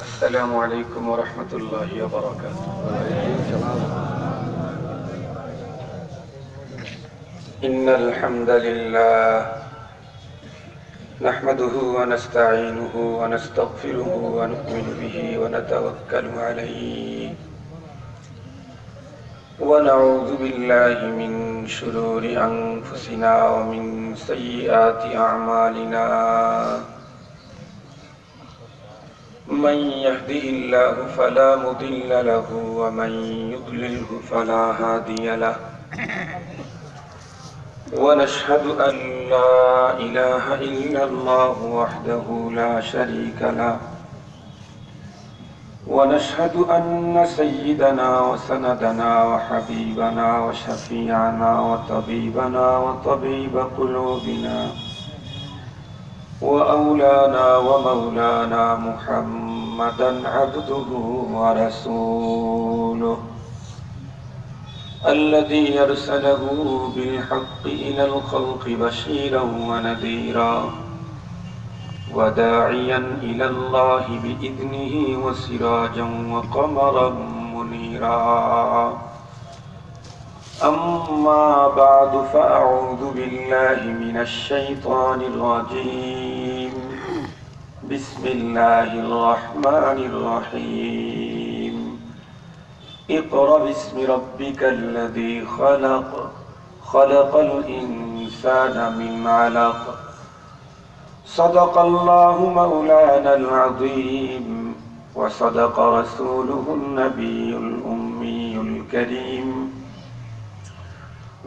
السلام عليكم ورحمة الله وبركاته. إن الحمد لله نحمده ونستعينه ونستغفره ونؤمن به ونتوكل عليه ونعوذ بالله من شرور أنفسنا ومن سيئات أعمالنا. من يهده الله فلا مضل له ومن يضلله فلا هادي له. ونشهد أن لا إله إلا الله وحده لا شريك له. ونشهد أن سيدنا وسندنا وحبيبنا وشفيعنا وطبيبنا وطبيب قلوبنا وأولانا ومولانا محمدا عبده ورسوله الذي أرسله بالحق إلى الخلق بشيرا ونذيرا وداعيا إلى الله بإذنه وسراجا وقمرا منيرا. أما بعد فأعوذ بالله من الشيطان الرجيم. بسم الله الرحمن الرحيم. اقرأ باسم ربك الذي خلق. خلق الإنسان من علق. صدق الله مولانا العظيم وصدق رسوله النبي الأمي الكريم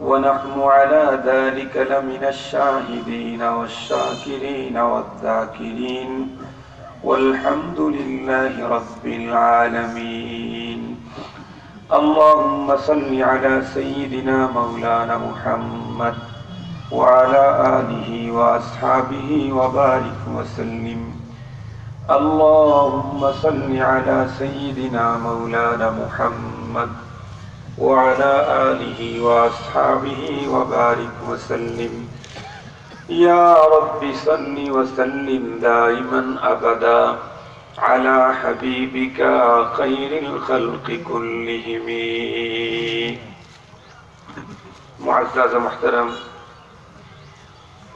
ونحن على ذلك لمن الشاهدين والشاكرين والذاكرين والحمد لله رب العالمين. اللهم صل على سيدنا مولانا محمد وعلى آله وأصحابه وبارك وسلم. اللهم صل على سيدنا مولانا محمد وعلى آله وأصحابه وبارك وسلم. يا رب صل وسلم دائما أبدا على حبيبك خير الخلق كلهم. معزز محترم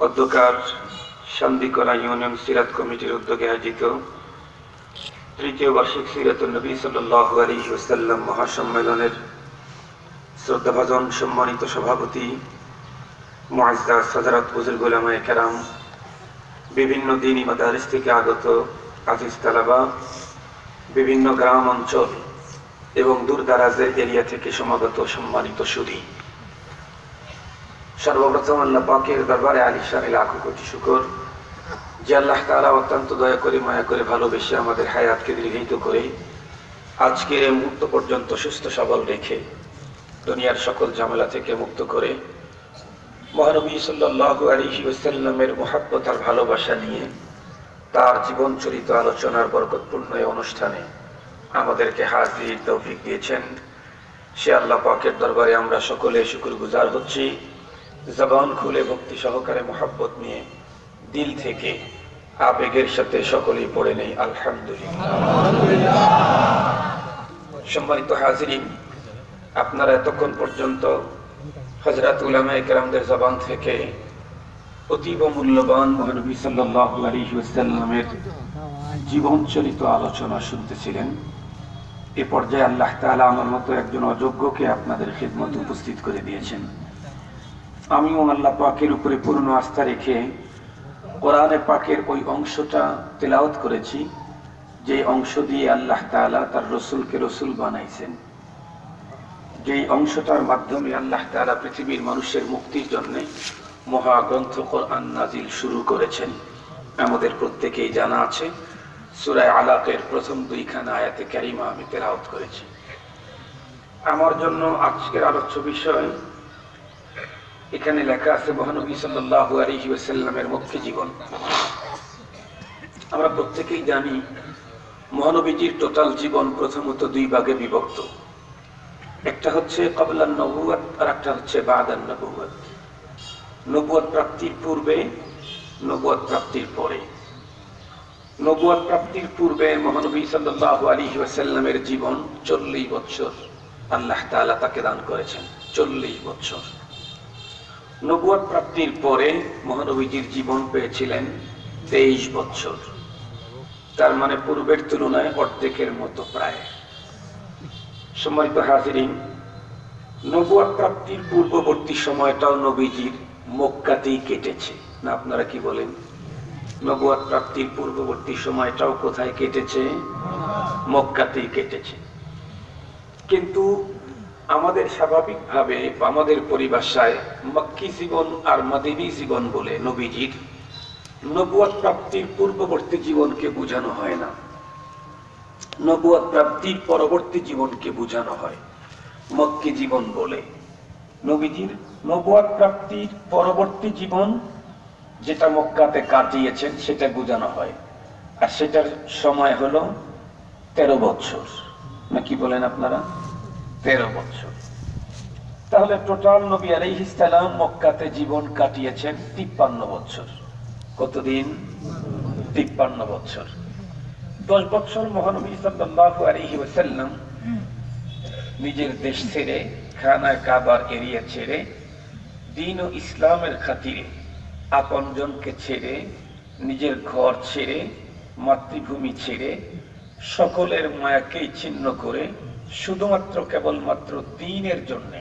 অধ্যকার শান্তিকরা union সিরাত কমিটির উদ্যোগে আয়োজিত তৃতীয় বার্ষিক সিরাতুন নবী সাল্লাল্লাহু আলাইহি ওয়াসাল্লাম মহাসম্মেলনের শ্রদ্ধাভাজন সম্মানিত সভাপতি মুআজ্জাজ হযরত বুজুর্গ উলামায়ে কেরাম, বিভিন্ন দ্বীনি মাদারিস থেকে আগত আজিজ তালাবা, বিভিন্ন গ্রাম অঞ্চল এবং দূরদারাজের এরিয়া থেকে সমাগত সম্মানিত সুধী, সর্বপ্রথম আল্লাহ পাকের দরবারে আলিশানে লাখো কোটি শুকর যে আল্লাহ তাআলা অত্যন্ত দয়া করে মায়া করে ভালোবেসে আমাদের হায়াতকে দীর্ঘায়িত করে আজকের এই মুহূর্ত পর্যন্ত সুস্থ সবল রেখে দুনিয়ার সকল ঝামেলা থেকে মুক্ত করে মহানবী সাল্লাল্লাহু আলাইহি ওয়াসাল্লামের মুহাব্বত আর ভালোবাসা নিয়ে তার জীবন চরিত আলোচনার বরকতপূর্ণ এই অনুষ্ঠানে আমাদেরকে হাজির তৌফিক দিয়েছেন। সে আল্লাহ পাকের দরবারে আমরা সকলে শুকরগুজার হচ্ছি। জবান খুলে ভক্তি সহকারে মুহাব্বত নিয়ে দিল থেকে আবেগের সাথে সকলেই পড়ে নেই আলহামদুলিল্লাহ। সম্মানিত হাজিরিন, আপনারা এতক্ষণ পর্যন্ত হযরত উলামায়ে কেরামদের জবান থেকে অতীব মূল্যবান মহানবী সাল্লাল্লাহু আলাইহি ওয়াসাল্লামের জীবন চরিত আলোচনা শুনতেছিলেন। এ পর্যায়ে আল্লাহ তাআলা আমার মতো একজন অযোগ্যকে আপনাদের খিদমতে উপস্থিত করে দিয়েছেন। আমিও আল্লাহ পাকের উপরে পূর্ণ আস্থা রেখে কোরআনে পাকের ওই অংশটা তেলাওয়াত করেছি যে অংশ দিয়ে আল্লাহ তাআলা তার রসুলকে রসুল বানাইছেন, যেই অংশটার মাধ্যমে আল্লাহ তাআলা পৃথিবীর মানুষের মুক্তির জন্য মহাগ্রন্থ কোরআন নাজিল শুরু করেছেন। আমাদের প্রত্যেকেই জানা আছে, সূরা আলাকের প্রথম দুইখানা আয়াতে কারিমা আমি তেলাওয়াত করেছি। আমার জন্য আজকের আলোচ্য বিষয়, এখানে লেখা আছে মহানবী সাল্লাল্লাহু আলাইহি ওয়াসাল্লামের মক্কি জীবন। আমরা প্রত্যেকেই জানি মহানবীজির টোটাল জীবন প্রথমত দুই ভাগে বিভক্ত। একটা হচ্ছে ক্বাবলান নবুওয়াত আর একটা হচ্ছে বাদান নবুওয়াত। নবুয়ত প্রাপ্তির পূর্বে, নবুয়ত প্রাপ্তির পরে। নবুয়ত প্রাপ্তির পূর্বে মহানবী সাল্লাল্লাহু আলাইহি ওয়াসাল্লামের জীবন 40 বছর আল্লাহ তাআলা তাকে দান করেছেন। 40 বছর। নবুয়ত প্রাপ্তির পরে মহানবীজির জীবন পেয়েছিলেন 23 বছর। তার মানে পূর্বের তুলনায় অর্ধেকের মতো প্রায়। সম্মানিত হাজিরিন, নবুয়ত প্রাপ্তির পূর্ববর্তী সময়টাও নবীজির মক্কাতেই কেটেছে না? আপনারা কি বলেন? নবুয়ত প্রাপ্তির পূর্ববর্তী সময়টাও কোথায় কেটেছে? মক্কাতেই কেটেছে। কিন্তু আমাদের স্বাভাবিকভাবে আমাদের পরিভাষায় মক্কি জীবন আর মদিনী জীবন বলে নবীজির নবুয়ত প্রাপ্তির পূর্ববর্তী জীবনকে বোঝানো হয় না, নবুয়ত প্রাপ্তির পরবর্তী জীবনকে বোঝানো হয় মক্কি জীবন বলে। নবীজির নবুয়ত প্রাপ্তির পরবর্তী জীবন যেটা মক্কাতে কাটিয়েছেন সেটা বোঝানো হয়, আর সেটার সময় হলো 13 বছর। না কি বলেন আপনারা? 13 বছর। তাহলে টোটাল নবী আলাইহিস সালাম মক্কাতে জীবন কাটিয়েছেন 53 বছর। কতদিন? 53 বছর। 10 বছর মহানবী সাল্লাল্লাহু আলাইহি ওয়াসাল্লাম নিজের দেশ ছেড়ে, খানায় কাবার এরিয়া ছেড়ে, দ্বীন ও ইসলামের খাতিরে আপনজনকে ছেড়ে, নিজের ঘর ছেড়ে, মাতৃভূমি ছেড়ে, সকলের মায়াকেই ছিন্ন করে শুধুমাত্র কেবলমাত্র দ্বীনের জন্য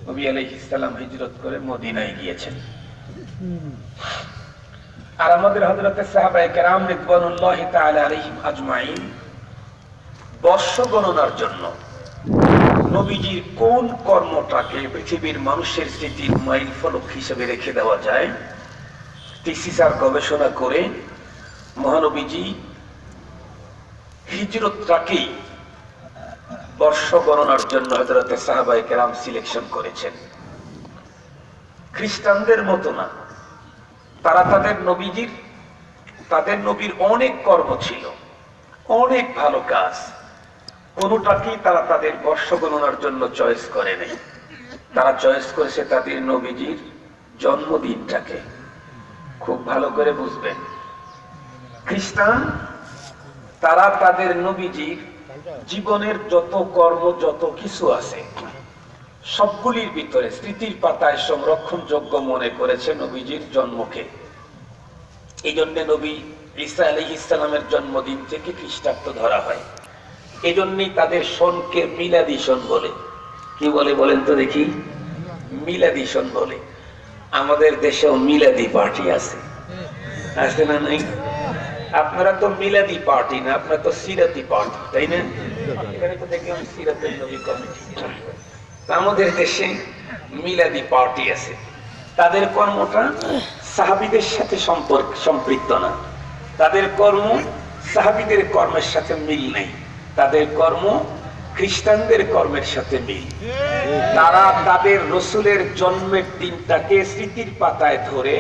নবী আলাইহিস সালাম হিজরত করে মদিনায় গিয়েছেন। আর আমাদের হযরত সাহাবায়ে কেরাম রিদওয়ানুল্লাহি তাআলা আলাইহিম আজমাইন বর্ষ গণনার জন্য নবীজির কোন কর্মটাকে পৃথিবীর মানুষের স্মৃতির মাইল ফলক হিসেবে রেখে দেওয়া যায়, টিসিসার গবেষণা করে মহানবীজি হিজরতটাকেই বর্ষ গণনার জন্য হযরত সাহাবায়ে কেরাম সিলেকশন করেছেন। খ্রিস্টানদের মতো না, তারা তাদের নবীর অনেক কর্ম ছিল, অনেক ভালো কাজ, কোনটাকেই তারা তাদের বর্ষ গণনার জন্য চয়েস করে নাই। তারা চয়েস করেছে তাদের নবীজির জন্মদিনটাকে। খুব ভালো করে বুঝবেন, খ্রিস্টান তারা তাদের নবীজির জীবনের যত কর্ম, যত কিছু আছে সবগুলির ভিতরে স্মৃতির পাতায় সংরক্ষণযোগ্য মনে করেছে নবীজির জন্মকে। এই জন্য নবী ঈসা আলাইহিস সালামের জন্মদিন থেকে খ্রিস্টাব্দ ধরা হয়। এই জন্যই তাদের সনকে মিলাদি সন বলে। কি বলে বলেন তো দেখি? মিলাদি সন বলে। আমাদের দেশেও মিলাদি পার্টি আছে, আছে না নাই? আপনারা তো মিলাদি পার্টি না, আপনারা তো সিরাতি পার্টি, তাই না? এখানে তো দেখলাম সিরাতের নবী কমিটি। আমাদের দেশে মিলাদি পার্টি আছে। তাদের কর্মটা সাহাবীদের সাথে সম্পৃক্ত না, তাদের কর্ম সাহাবীদের কর্মের সাথে মিল নেই, তাদের কর্ম খ্রিস্টানদের কর্মের সাথে মিল। তারা তাদের রসুলের জন্মের দিনটাকে স্মৃতির পাতায় ধরে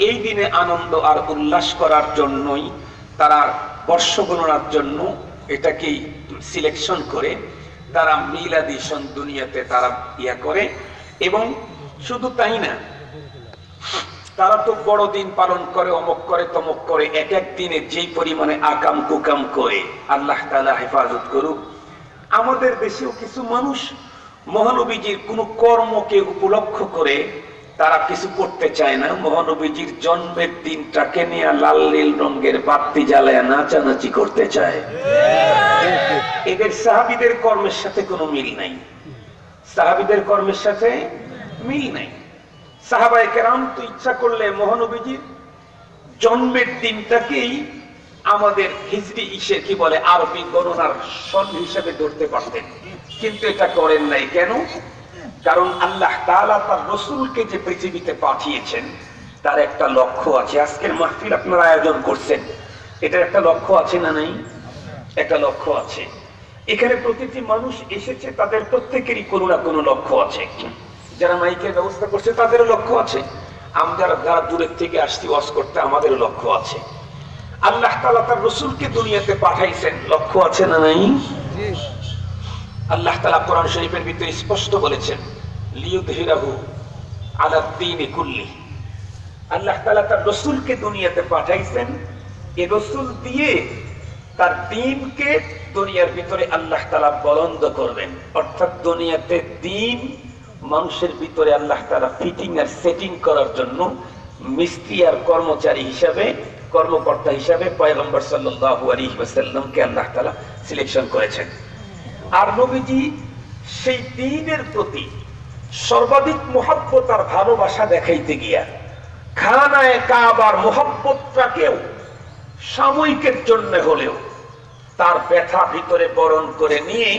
এই দিনে আনন্দ আর উল্লাস করার জন্যই তারা বর্ষ গণনার জন্য এটাকেই সিলেকশন করে তারা মিলাদি সন দুনিয়াতে তারা করে। এবং শুধু তাই না, তারা তো বড়দিন পালন করে, অমুক করে, তমুক করে, এক এক দিনে যেই পরিমাণে আকাম কুকাম করে, আল্লাহ তাআলা হেফাজত করুক। আমাদের দেশেও কিছু মানুষ মহানবীজির কোন কর্মকে উপলক্ষ করে তারা কিছু করতে চায় না, মহানবীজির জন্মের দিনটাকে নিয়ে লাল নীল রঙের বাতি জ্বালায় নাচানাচি করতে চায়। এদের সাহাবীদের কর্মের সাথে কোনো মিল নাই, সাহাবীদের কর্মের সাথে মিল নাই। সাহাবায়ে কেরাম তো ইচ্ছা করলে মহানবীজির জন্মের দিনটাকেই আমাদের হিজরি কি বলে আরবি গণনার সন হিসেবে ধরতে পারতেন, কিন্তু এটা করেন নাই। কেন? কারণ আল্লাহ তাআলা তার রাসূলকে যে পৃথিবীতে পাঠিয়েছেন তার একটা লক্ষ্য আছে। আজকের মাহফিল আপনারা আয়োজন করছেন, এটার একটা লক্ষ্য আছে না নাই? একটা লক্ষ্য আছে। এখানে প্রতিটি মানুষ এসেছে, তাদের প্রত্যেকেরই কোনো না কোনো লক্ষ্য আছে। যারা মাইকের ব্যবস্থা করছে তাদেরও লক্ষ্য আছে, আমরা যারা দূরের থেকে আসছি ওয়াজ করতে আমাদেরও লক্ষ্য আছে। আল্লাহ তাআলা তার রাসূলকে দুনিয়াতে পাঠাইছেন, লক্ষ্য আছে না নাই? আল্লাহ তাআলা কোরআন শরীফের ভিতরে স্পষ্ট বলেছেন, লিইয়ুযহিরাহু আলা দ্বীনি কুল্লি। আল্লাহ তাআলা তার রাসূলকে দুনিয়াতে পাঠাইছেন এ রাসূল দিয়ে তার দ্বীনকে দুনিয়ার ভিতরে আল্লাহ তাআলা বলন্দ করবেন। অর্থাৎ দুনিয়াতে দ্বীন মানুষের ভিতরে আল্লাহ তাআলা ফিটিং আর সেটিং করার জন্য মিস্ত্রি আর কর্মচারী হিসাবে, কর্মকর্তা হিসাবে পয়গম্বর সাল্লাল্লাহু আলাইহি ওয়াসাল্লামকে আল্লাহ তাআলা সিলেকশন করেছেন। আর নবীজি সেই দ্বীনের প্রতি সর্বাধিক মুহাব্বত আর ভালোবাসা দেখাইতে গিয়া খানায়ে কাবার মুহাব্বতটাকেও সাময়িকের জন্য হলেও তার ব্যথা ভিতরে বরণ করে নিয়ে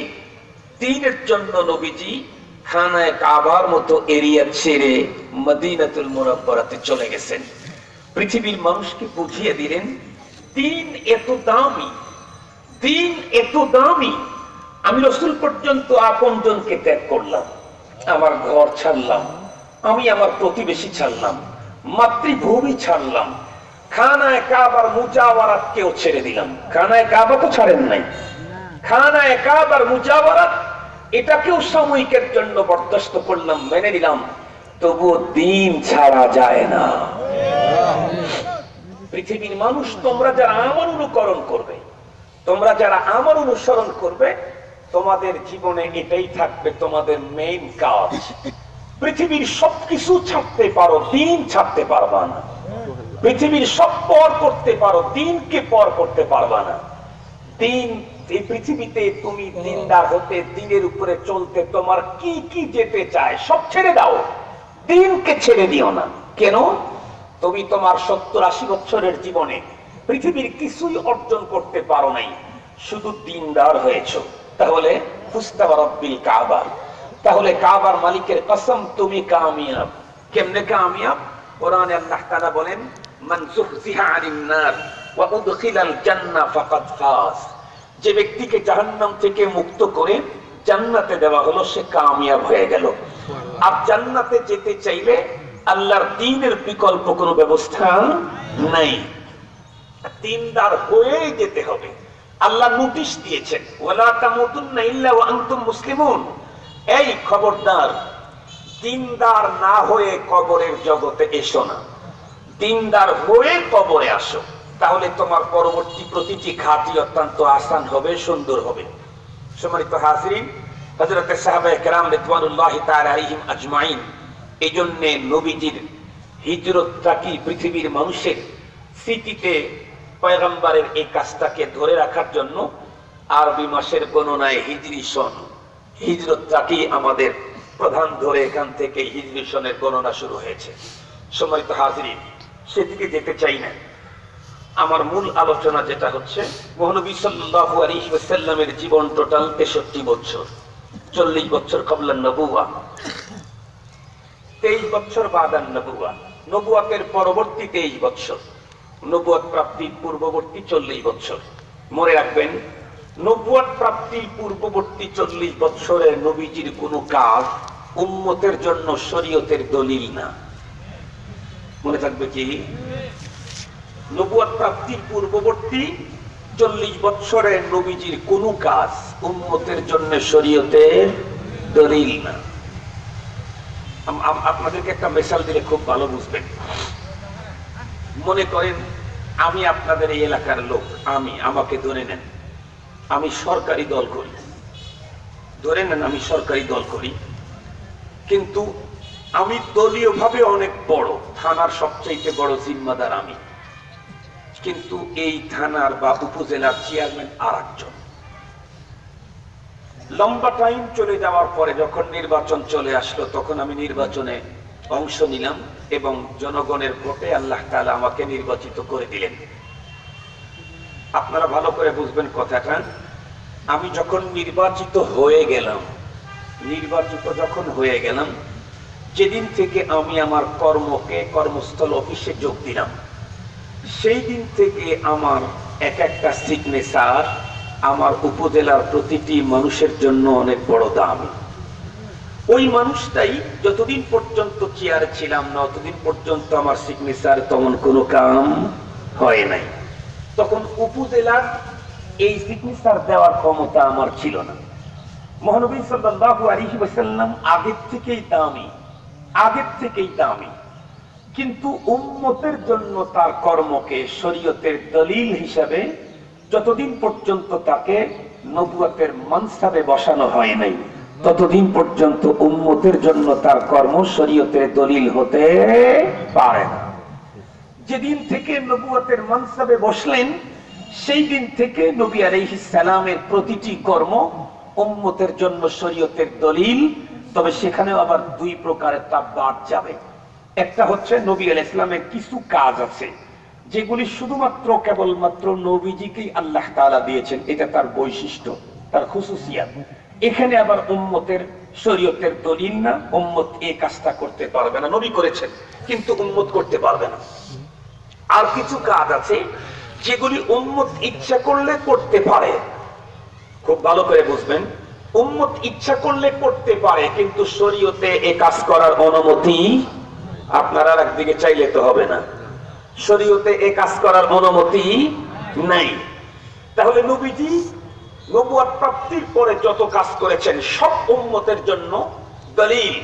দ্বীনের জন্য নবীজি খানায়ে কাবার মতো এরিয়া ছেড়ে মদিনাতুল মুনাওয়ারাতে চলে গেছেন। পৃথিবীর মানুষকে বুঝিয়ে দিলেন দ্বীন এত দামি, দ্বীন এত দামি। আমি রাসূল পর্যন্ত আপনজনকে ত্যাগ করলাম, আমার ঘর ছাড়লাম, আমি আমার প্রতিবেশী ছাড়লাম, মাতৃভূমি ছাড়লাম, খানায়ে কাবার মুজাওয়ারাতকেও ছেড়ে দিলাম। খানায়ে কাবা তো ছাড়েন নাই, খানায়ে কাবার মুজাওয়ারাত এটাকেও সাময়িকের জন্য বরদাস্ত করলাম, মেনে নিলাম, তবুও দ্বীন ছাড়া যায় না। পৃথিবীর মানুষ, তোমরা যারা আমার অনুকরণ করবে, তোমরা যারা আমার অনুসরণ করবে, তোমাদের জীবনে এটাই থাকবে তোমাদের মেইন কাজ। পৃথিবীর সবকিছু ছাড়তে পারো, দ্বীন ছাড়তে পারবা না। পৃথিবীর সব পর করতে পারো, দ্বীনকে পর করতে পারবা না। দ্বীন, এই পৃথিবীতে তুমি দ্বীনদার হতে, দ্বীনের উপরে চলতে তোমার কি কি যেতে চায় সব ছেড়ে দাও, দ্বীনকে ছেড়ে দিও না। কেন? তুমি তোমার 70-80 বছরের জীবনে পৃথিবীর কিছুই অর্জন করতে পারো নাই, শুধু দ্বীনদার হয়েছো। তাহলে ফুস্তাবা রব্বিল কাবা, তাহলে কাবার মালিকের কসম তুমি কামিয়াব। কেমনে কামিয়াব? কোরআনে আল্লাহ তাআলা বলেন মান যুহজিহা আনিন নার ওয়া উদখিলাল জান্নাহ ফাকাদ ফাজ। যে ব্যক্তিকে জাহান্নাম থেকে মুক্ত করে জান্নাতে দেওয়া হলো সে কামিয়াব হয়ে গেল। আর জান্নাতে যেতে চাইলে আল্লাহর দ্বীনের বিকল্প কোনো ব্যবস্থা নাই, দ্বীনদার হয়ে যেতে হবে। আল্লাহ নোটিশ দিয়েছেন ওয়ালা তামুতুন্না ইল্লা ওয়া আনতুম মুসলিমুন, এই খবরদার, দ্বীনদার না হয়ে কবরের জগতে এসো না, দ্বীনদার হয়ে কবরে আসো, তাহলে তোমার পরবর্তী প্রতিটি ঘাটি অত্যন্ত আসান হবে, সুন্দর হবে। সম্মানিত হাজিরিন, হযরত সাহাবায়ে কেরাম রিদওয়ানুল্লাহি তাআলা আলাইহিম আজমাইন এই জন্য নবীজির হিজরতটা কি পৃথিবীর মানুষের স্মৃতিতে পয়গম্বরের এই কাজটাকে ধরে রাখার জন্য আরবি মাসের গণনায় হিজরি সন, হিজরতটা কি আমাদের প্রধান ধরে এখান থেকে হিজরি সনের গণনা শুরু হয়েছে। সম্মানিত হাজিরিন, সেদিকে যেতে চাই না। আমার মূল আলোচনা যেটা হচ্ছে, মহানবী সাল্লাল্লাহু আলাইহি ওয়াসাল্লামের জীবন টোটাল 63 বছর, 40 বছর কবলান নবুয়া, 23 বছর বাদান নবুয়া, নবুয়াতের পরবর্তী 23 বছর, নবুয়াত প্রাপ্তির পূর্ববর্তী 40 বছর। মনে রাখবেন, নবুয়াত প্রাপ্তির পূর্ববর্তী 40 বছরের নবীজির কোনো কাজ উম্মতের জন্য শরীয়তের দলিল না। মনে থাকবে কি? নবুয়াত প্রাপ্তির পূর্ববর্তী 40 বছরের নবীজির কোনো কাজ উম্মতের জন্য শরীয়তের দলিল না। আপনাদেরকে একটা মিসাল দিলে খুব ভালো বুঝবেন। মনে করেন আমি আপনাদের এই এলাকার লোক, আমাকে ধরে নেন, আমি সরকারি দল করি, ধরে নেন আমি সরকারি দল করি, কিন্তু আমি দলীয় ভাবে অনেক বড়, থানার সবচেয়ে বড় জিম্মাদার আমি, কিন্তু এই থানার বা উপজেলার চেয়ারম্যান আর একজন। লম্বা টাইম চলে যাওয়ার পরে যখন নির্বাচন চলে আসলো, তখন আমি নির্বাচনে অংশ নিলাম এবং জনগণের ভোটে আল্লাহ তাআলা আমাকে নির্বাচিত করে দিলেন। আপনারা ভালো করে বুঝবেন কথাটা। আমি যখন নির্বাচিত হয়ে গেলাম, যেদিন থেকে আমি আমার কর্মস্থল অফিসে যোগ দিলাম, সেই দিন থেকে আমার এক একটা সিগনেচার আমার উপজেলার প্রতিটি মানুষের জন্য অনেক বড় দাম। ওই মানুষটাই যতদিন পর্যন্ত চেয়ারে ছিলাম না, ততদিন পর্যন্ত আমার সিগনেচার তেমন কোনো কাম হয় নাই। তখন উপজেলার এই সিগনেচার দেওয়ার ক্ষমতা আমার ছিল না। মহানবী সাল্লাল্লাহু আলাইহি ওয়াসাল্লাম আগের থেকেই দামি। কিন্তু উম্মতের জন্য তার কর্মকে শরীয়তের দলিল হিসাবে যতদিন পর্যন্ত তাকে নবুয়তের মানসাবে বসানো হয় নাই, ততদিন পর্যন্ত উম্মতের জন্য তার কর্ম শরীয়তের দলিল হতে পারে না। যেদিন থেকে নবুয়তের মানসাবে বসলেন, সেই দিন থেকে নবী আলাইহিস সালামের প্রতিটি কর্ম উম্মতের জন্য শরীয়তের দলিল। তবে সেখানেও আবার দুই প্রকারের তা বাদ যাবে। একটা হচ্ছে নবী আলাইহিস সালামের কিছু কাজ আছে যেগুলি শুধুমাত্র কেবলমাত্র নবীজিকেই আল্লাহ তাআলা দিয়েছেন, এটা তার বৈশিষ্ট্য, তার খুসুসিয়াত। এখানে আবার উম্মতের শরীয়তের দলিল না, উম্মত এই কাজটা করতে পারবে না। নবী করেছেন কিন্তু উম্মত করতে পারবে না। আর কিছু কাজ আছে যেগুলি উম্মত ইচ্ছা করলে করতে পারে। খুব ভালো করে বুঝবেন, উম্মত ইচ্ছা করলে করতে পারে, কিন্তু শরীয়তে এই কাজ করার অনুমতি আপনারা একদিকে চাইলে তো হবে না। শরীয়তে এই কাজ করার অনুমতি নাই। তাহলে নবীজি নবুয়ত প্রাপ্তির পরে যত কাজ করেছেন সব উম্মতের জন্য দলিল,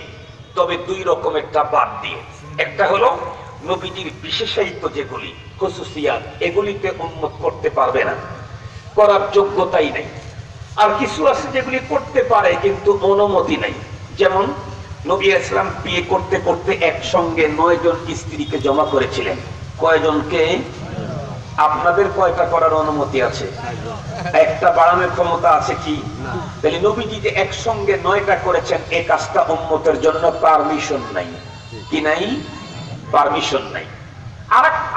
তবে দুই রকমেরটা বাদ দিয়ে। একটা হলো নবীজির বিশেষায়িত যেগুলি খুসুসিয়াত, এগুলিতে উম্মত করতে পারবে না, করার যোগ্যতাই নাই। আর কিছু আছে যেগুলি করতে পারে কিন্তু অনুমতি নাই। যেমন নবী ইসলাম বিয়ে করতে করতে একসঙ্গে 9 জন স্ত্রীকে জমা করেছিলেন। কয়জনকে? আপনাদের কয়টা করার অনুমতি আছে? একটা বাড়ানোর ক্ষমতা আছে কি? তাহলে নবীজি যে একসঙ্গে 9টা করেছেন, এই কাজটা উম্মতের জন্য পারমিশন নাই। কি নাই? পারমিশন নাই।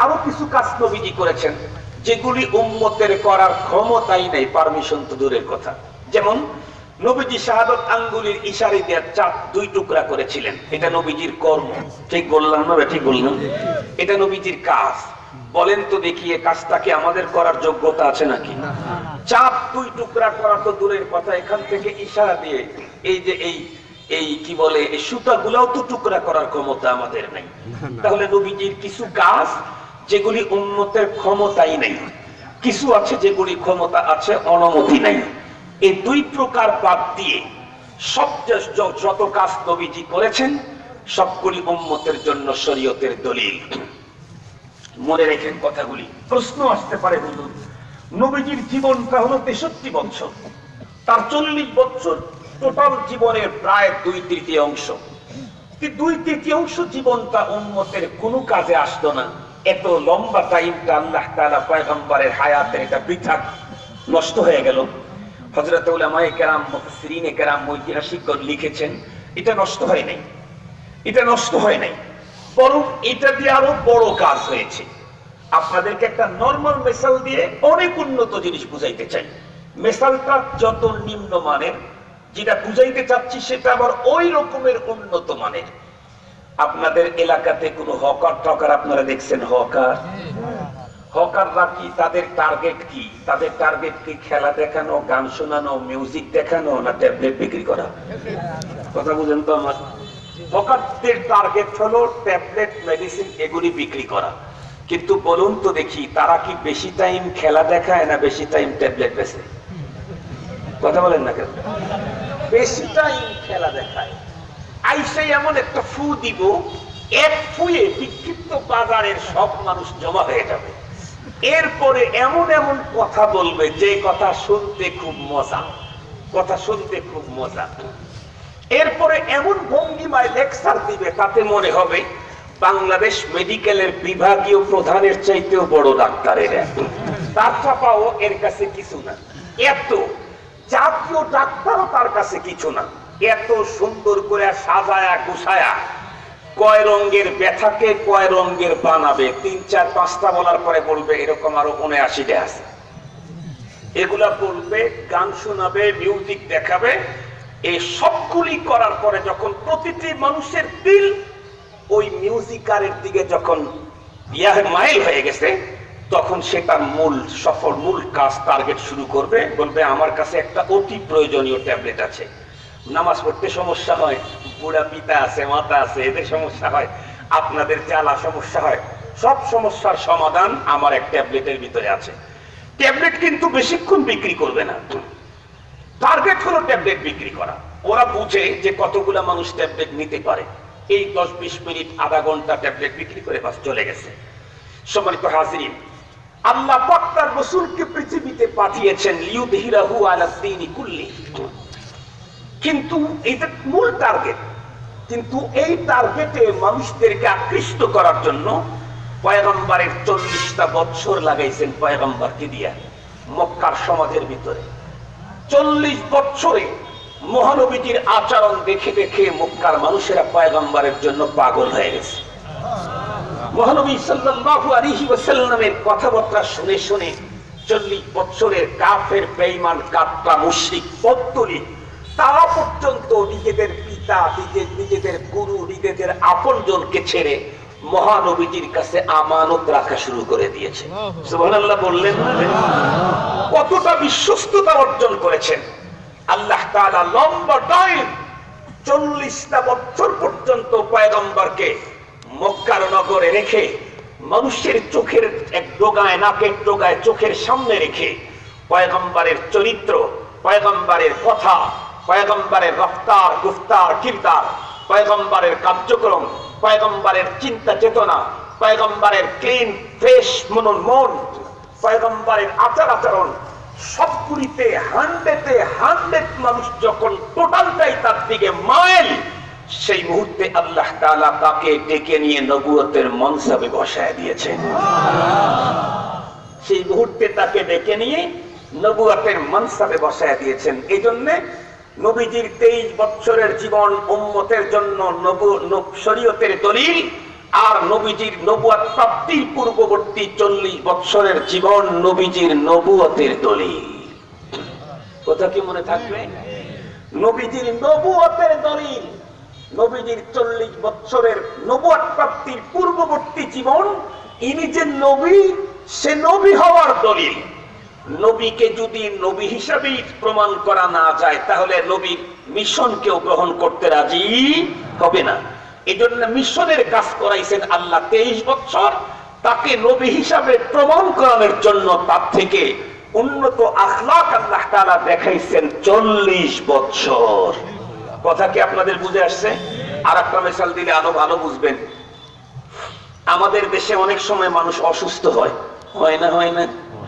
আরো কিছু কাজ নবীজি করেছেন যেগুলি উম্মতের করার ক্ষমতাই নাই, পারমিশন তো দূরের কথা। যেমন নবীজি শাহাদত আঙ্গুলের ইশারা দিয়ে চাঁদ 2 টুকরা করেছিলেন, এটা নবীজির কর্ম। ঠিক বললাম না? ঠিক বললাম। এটা নবীজির কাজ। বলেন তো দেখি, এই কাজটাকে আমাদের করার যোগ্যতা আছে নাকি? চাঁদ 2 টুকরা করা তো দূরের কথা, এখান থেকে ইশারা দিয়ে এই যে এই কি বলে এই সুতাগুলাও তো টুকরা করার ক্ষমতা আমাদের নাই। তাহলে নবীজির কিছু কাজ যেগুলি উম্মতের ক্ষমতাই নেই, কিছু আছে যেগুলি ক্ষমতা আছে, অনুমতি নাই। এই দুই প্রকার বাদ দিয়ে সব যত কাজ নবীজি করেছেন সবগুলি উম্মতের জন্য শরীয়তের দলিল। মনে রেখেন কথাগুলি, প্রশ্ন আসতে পারে। হুজুর, নবীজির জীবনটা হলো 63 বছর, তার 40 বছর টোটাল জীবনের প্রায় 2/3 অংশ। 2/3 জীবনটা উম্মতের কোনো কাজে আসতো না। এত লম্বা টাইমটা আল্লাহ তাআলা পয়গম্বরের হায়াতের এটা বৃথা নষ্ট হয়ে গেল। হযরত উলামায়ে কেরাম, মুফাসসিরিনে কেরাম, ঐতিহাসিকগণ লিখেছেন এটা নষ্ট হয় নাই, এটা নষ্ট হয় নাই, বরং এটা দিয়ে আরো বড় কাজ হয়েছে। আপনাদেরকে একটা নরমাল মেসাল দিয়ে অনেক উন্নত জিনিস বুঝাইতে চাই। মেসালটা যত নিম্ন মানের, যেটা বুঝাইতে চাচ্ছি সেটা আবার ওই রকমের উন্নত মানের। আপনাদের এলাকাতে কোনো হকার টকার আপনারা দেখছেন? হকাররা কি, তাদের টার্গেট কি? তাদের টার্গেট কি খেলা দেখানো, গান শোনানো, মিউজিক দেখানো, না ট্যাবলেট বিক্রি করা? কথা বুঝেন তো আমার? হকারদের টার্গেট হলো ট্যাবলেট, মেডিসিন, এগুলি বিক্রি করা। কিন্তু বলুন তো দেখি, তারা কি বেশি টাইম খেলা দেখায় না বেশি টাইম ট্যাবলেট বেচে? কথা বলেন না কেন? বেশি টাইম খেলা দেখায়। আইসে এমন একটা ফু দিব, এক ফুয়ে বিক্ষিপ্ত বাজারের সব মানুষ জমা হয়ে যাবে। এরপরে এমন এমন কথা বলবে যে কথা শুনতে খুব মজা, কথা শুনতে খুব মজা। এরপরে এমন ভঙ্গিমায় লেকচার দিবে তাতে মনে হবে বাংলাদেশ মেডিকেলের বিভাগীয় প্রধানের চাইতেও বড় ডাক্তারের। তার চাপাও এর কাছে কিছু না, এত জাতীয় ডাক্তারও তার কাছে কিছু না। এত সুন্দর করে সাজায়া গুছায়া কয় রঙের ব্যথাকে কয় রঙের বানাবে, 3, 4, 5টা বলার পরে বলবে এরকম আরো 79টা আছে। এগুলা বলবে, গান শোনাবে, মিউজিক দেখাবে। এই সবগুলি করার পরে যখন প্রতিটি মানুষের দিল ওই মিউজিকারের দিকে যখন মাইল হয়ে গেছে, তখন সে তার মূল কাজ টার্গেট শুরু করবে। বলবে আমার কাছে একটা অতি প্রয়োজনীয় ট্যাবলেট আছে। নামাজ পড়তে সমস্যা হয়, বুড়া পিতা আছে, মাতা আছে, এদের সমস্যা হয়, আপনাদের জ্বালা সমস্যা হয়, সব সমস্যার সমাধান আমার এক ট্যাবলেটের ভিতরে আছে। ট্যাবলেট কিন্তু বেশিক্ষণ বিক্রি করবে না, টার্গেট হলো ট্যাবলেট বিক্রি করা। ওরা বুঝে যে কতগুলা মানুষ ট্যাবলেট নিতে পারে। এই 10-20 মিনিট আধা ঘন্টা ট্যাবলেট বিক্রি করে বাস চলে গেছে। সম্মানিত হাজিরিন, আল্লাহ পাক তার রাসূলকে পৃথিবীতে পাঠিয়েছেন লিউযহিরাহু আলা দ্বীনি কুল্লি, কিন্তু এটা মূল টার্গেট। কিন্তু এই টার্গেটে মানুষদেরকে আকৃষ্ট করার জন্য পয়গম্বরের 40টা বছর লাগাইছেন পয়গম্বরকে দিয়া মক্কার সমাজের ভিতরে। 40 বছরে মহানবীজির আচরণ দেখে দেখে মক্কার মানুষেরা পয়গম্বরের জন্য পাগল হয়ে গেছে। মহানবী সাল্লাল্লাহু আলাইহি ওয়াসাল্লামের কথাবার্তা শুনে শুনে 40 বছরের কাফের বেঈমান কাট্টা মুশরিক পদ্তলি তারা পর্যন্ত নিজেদের পিতা, নিজেদের গুরু, নিজেদের আপনজনকে ছেড়ে মহানবীজির কাছে আমানত রাখা শুরু করে দিয়েছে। সুবহানাল্লাহ বললেন। কতটা বিশ্বস্ততা অর্জন করেছেন আল্লাহ তাআলা। লম্বা টাইম 40টা বছর পর্যন্ত পয়গম্বরকে মক্কার নগরে রেখে মানুষের চোখের এক ডোগায়, নাকের ডোগায়, চোখের সামনে রেখে পয়গম্বরের চরিত্র, পয়গম্বরের কথা, পয়গম্বরের রফতার, গুফতার, কিরদার, পয়গম্বরের কার্যক্রম, পয়গম্বরের চিন্তা চেতনা, পয়গম্বরের ক্লিন ফ্রেশ মন, পয়গম্বরের আচার আচরণ সবগুলিতে 100 মানুষ যখন টোটালটাই তার দিকে মাইল, সেই মুহূর্তে আল্লাহ তাআলা তাকে ডেকে নিয়ে নবুয়তের মনসাবে বসায় দিয়েছেন। সেই মুহূর্তে তাকে ডেকে নিয়ে নবুয়তের মনসাবে বসায় দিয়েছেন। এই জন্য নবীজির 23 বছরের জীবন উম্মতের জন্য শরীয়তের দলিল, আর নবীজির নবুয়ত প্রাপ্তির পূর্ববর্তী 40 বছরের জীবন নবীজির নবুয়তের দলিল। কথা কি মনে থাকবে? নবীজির নবুয়তের দলিল, নবীজির 40 বছরের নবুয়ত প্রাপ্তির পূর্ববর্তী জীবন, ইনি যে নবী, সে নবী হওয়ার দলিল। নবীকে যদি নবী হিসাবে প্রমাণ করা না যায় তাহলে নবীর মিশন কেউ গ্রহণ করতে রাজি হবে না। এই জন্য মিশনের কাজ করাইছেন আল্লাহ 23 বছর, তাকে নবী হিসাবে প্রমাণ করানোর জন্য তার থেকে উন্নত আখলাক আল্লাহ তাআলা দেখাইছেন 40 বছর। কথা কি আপনাদের বুঝে আসছে? আর একটা মিশাল দিলে আরো ভালো বুঝবেন। আমাদের দেশে অনেক সময় মানুষ অসুস্থ হয়, হয় না?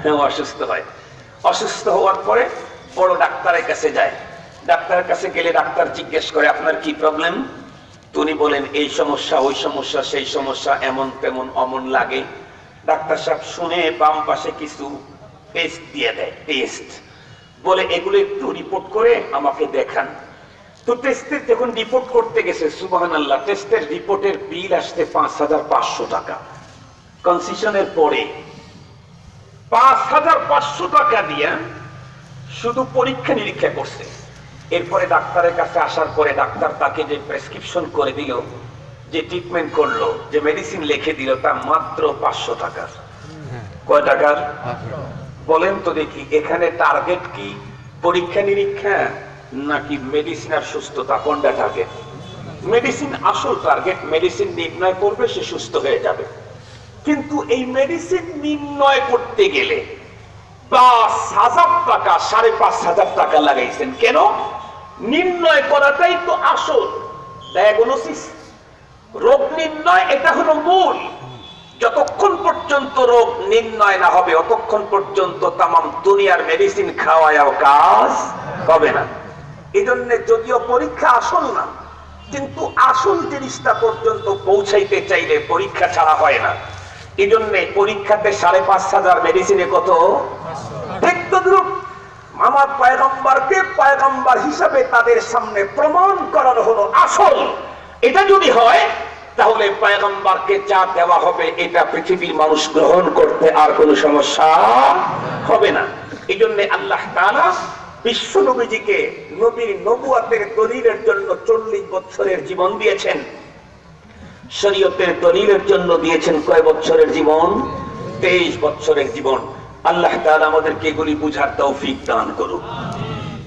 হ্যাঁ, অসুস্থ হয়। অসুস্থ হওয়ার পরে বড় ডাক্তারের কাছে যায়। ডাক্তারের কাছে গেলে ডাক্তার জিজ্ঞেস করে আপনার কি প্রবলেম? উনি বলেন এই সমস্যা, ওই সমস্যা, সেই সমস্যা, এমন তেমন অমন লাগে। ডাক্তার সাহেব শুনে বাম পাশে কিছু টেস্ট দিয়ে দেয়, টেস্ট বলে এগুলো একটু রিপোর্ট করে আমাকে দেখান। তো টেস্টের যখন রিপোর্ট করতে গেছে, সুবহানাল্লাহ, টেস্টের রিপোর্টের বিল আসতে 5500 টাকা। কনসিশনের পরে 5500 টাকা দিয়ে শুধু পরীক্ষা নিরীক্ষা করছে। এরপরে ডাক্তারের কাছে আসার পরে ডাক্তার তাকে যে প্রেসক্রিপশন করে দিল, যে ট্রিটমেন্ট করলো, যে মেডিসিন লিখে দিল, তা মাত্র 500 টাকার। কয় টাকার বলেন তো দেখি? এখানে টার্গেট কি পরীক্ষা নিরীক্ষা নাকি মেডিসিন আর সুস্থতা? কোনটা টার্গেট? মেডিসিন আসল টার্গেট। মেডিসিন নির্ণয় করবে, সে সুস্থ হয়ে যাবে। কিন্তু এই মেডিসিন নির্ণয় করতে গেলে 5000 টাকা, 5500 টাকা লাগাইছেন। কেন? নির্ণয় করাটাই তো আসল। ডায়াগনোসিস, রোগ নির্ণয়, এটা হলো মূল। যতক্ষণ পর্যন্ত রোগ নির্ণয় না হবে ততক্ষণ পর্যন্ত তামাম দুনিয়ার মেডিসিন খাওয়ায়ও কাজ হবে না। এই জন্য যদিও পরীক্ষা আসল না, কিন্তু আসল জিনিসটা পর্যন্ত পৌঁছাইতে চাইলে পরীক্ষা ছাড়া হয় না। এই জন্য পরীক্ষাতে 5500 মেডিসিনে কত? ঠিক তদ্রুপ আমার পয়গম্বরকে পয়গম্বর হিসাবে তাদের সামনে প্রমাণ করানো হলো আসল। এটা যদি হয় তাহলে পয়গম্বরকে যা দেওয়া হবে এটা পৃথিবীর মানুষ গ্রহণ করতে আর কোনো সমস্যা হবে না। এই জন্য আল্লাহ তাআলা বিশ্ব নবীজিকে নবীর নবুয়তের দলিলের জন্য 40 বছরের জীবন দিয়েছেন। শরীয়তের দলিলের জন্য দিয়েছেন কয় বছরের জীবন? 23 বছরের জীবন। আল্লাহ তাআলা আমাদেরকে এগুলি বুঝার তৌফিক দান করুন।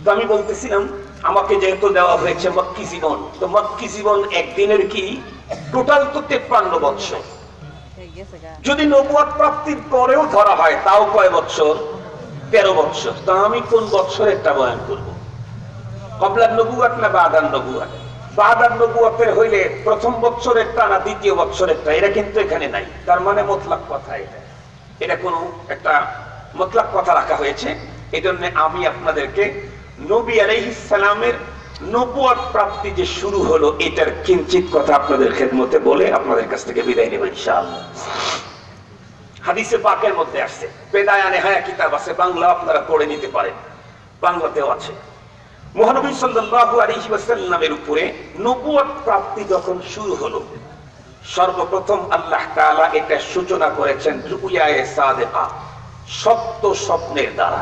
তো আমি বলতেছিলাম, আমাকে যেহেতু দেওয়া হয়েছে মক্কি জীবন, তো মক্কি জীবন একদিনের কি? টোটাল তো 53 বছর। যদি নবুয়ত প্রাপ্তির পরেও ধরা হয় তাও কয় বছর? 13 বছর। তা আমি কোন বছরেরটা বয়ান করব? ক্বাবলা নবুয়ত না বাদান নবুয়ত? বাদার নবুয়তের হইলে প্রথম বৎসরেরটা না দ্বিতীয় বৎসরেরটা, এটা কিন্তু এখানে নাই। তার মানে মুতলাক কথা, এটা কোনো একটা মুতলাক কথা রাখা হয়েছে। এই জন্য আমি আপনাদেরকে নবী আলাইহিস সালামের নবুয়ত প্রাপ্তি যে শুরু হলো এটার কিঞ্চিত কথা আপনাদের খেদমতে বলে আপনাদের কাছ থেকে বিদায় নেব ইনশাআল্লাহ। হাদিসে পাকের মধ্যে আসছে, বেদায়া নেহায়া কিতাব আছে, বাংলা আপনারা পড়ে নিতে পারেন, বাংলাতেও আছে। মহানবী সাল্লাল্লাহু আলাইহি ওয়াসাল্লামের উপরে নবুয়ত প্রাপ্তি যখন শুরু হলো, সর্বপ্রথম আল্লাহ তাআলা এটা সূচনা করেছেন রুয়ায়ে সাদিকা, সত্য স্বপ্নের দ্বারা।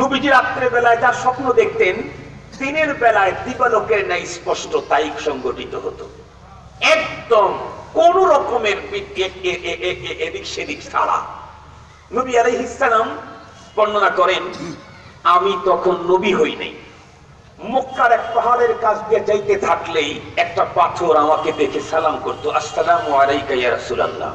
নবীজি রাত্রে বেলায় যা স্বপ্ন দেখতেন, দিনের বেলায় দিবালোকের ন্যায় স্পষ্ট তাই সংগঠিত হতো, একদম কোন রকমের এদিক সেদিক ছাড়া। নবী আলাইহিস সালাম বর্ণনা করেন, আমি তখন নবী হই নাই, মক্কার এক পাহাড়ের কাছ দিয়ে যাইতে থাকলেই একটা পাথর আমাকে দেখে সালাম করতো, আসসালামু আলাইকা ইয়া রাসূলুল্লাহ।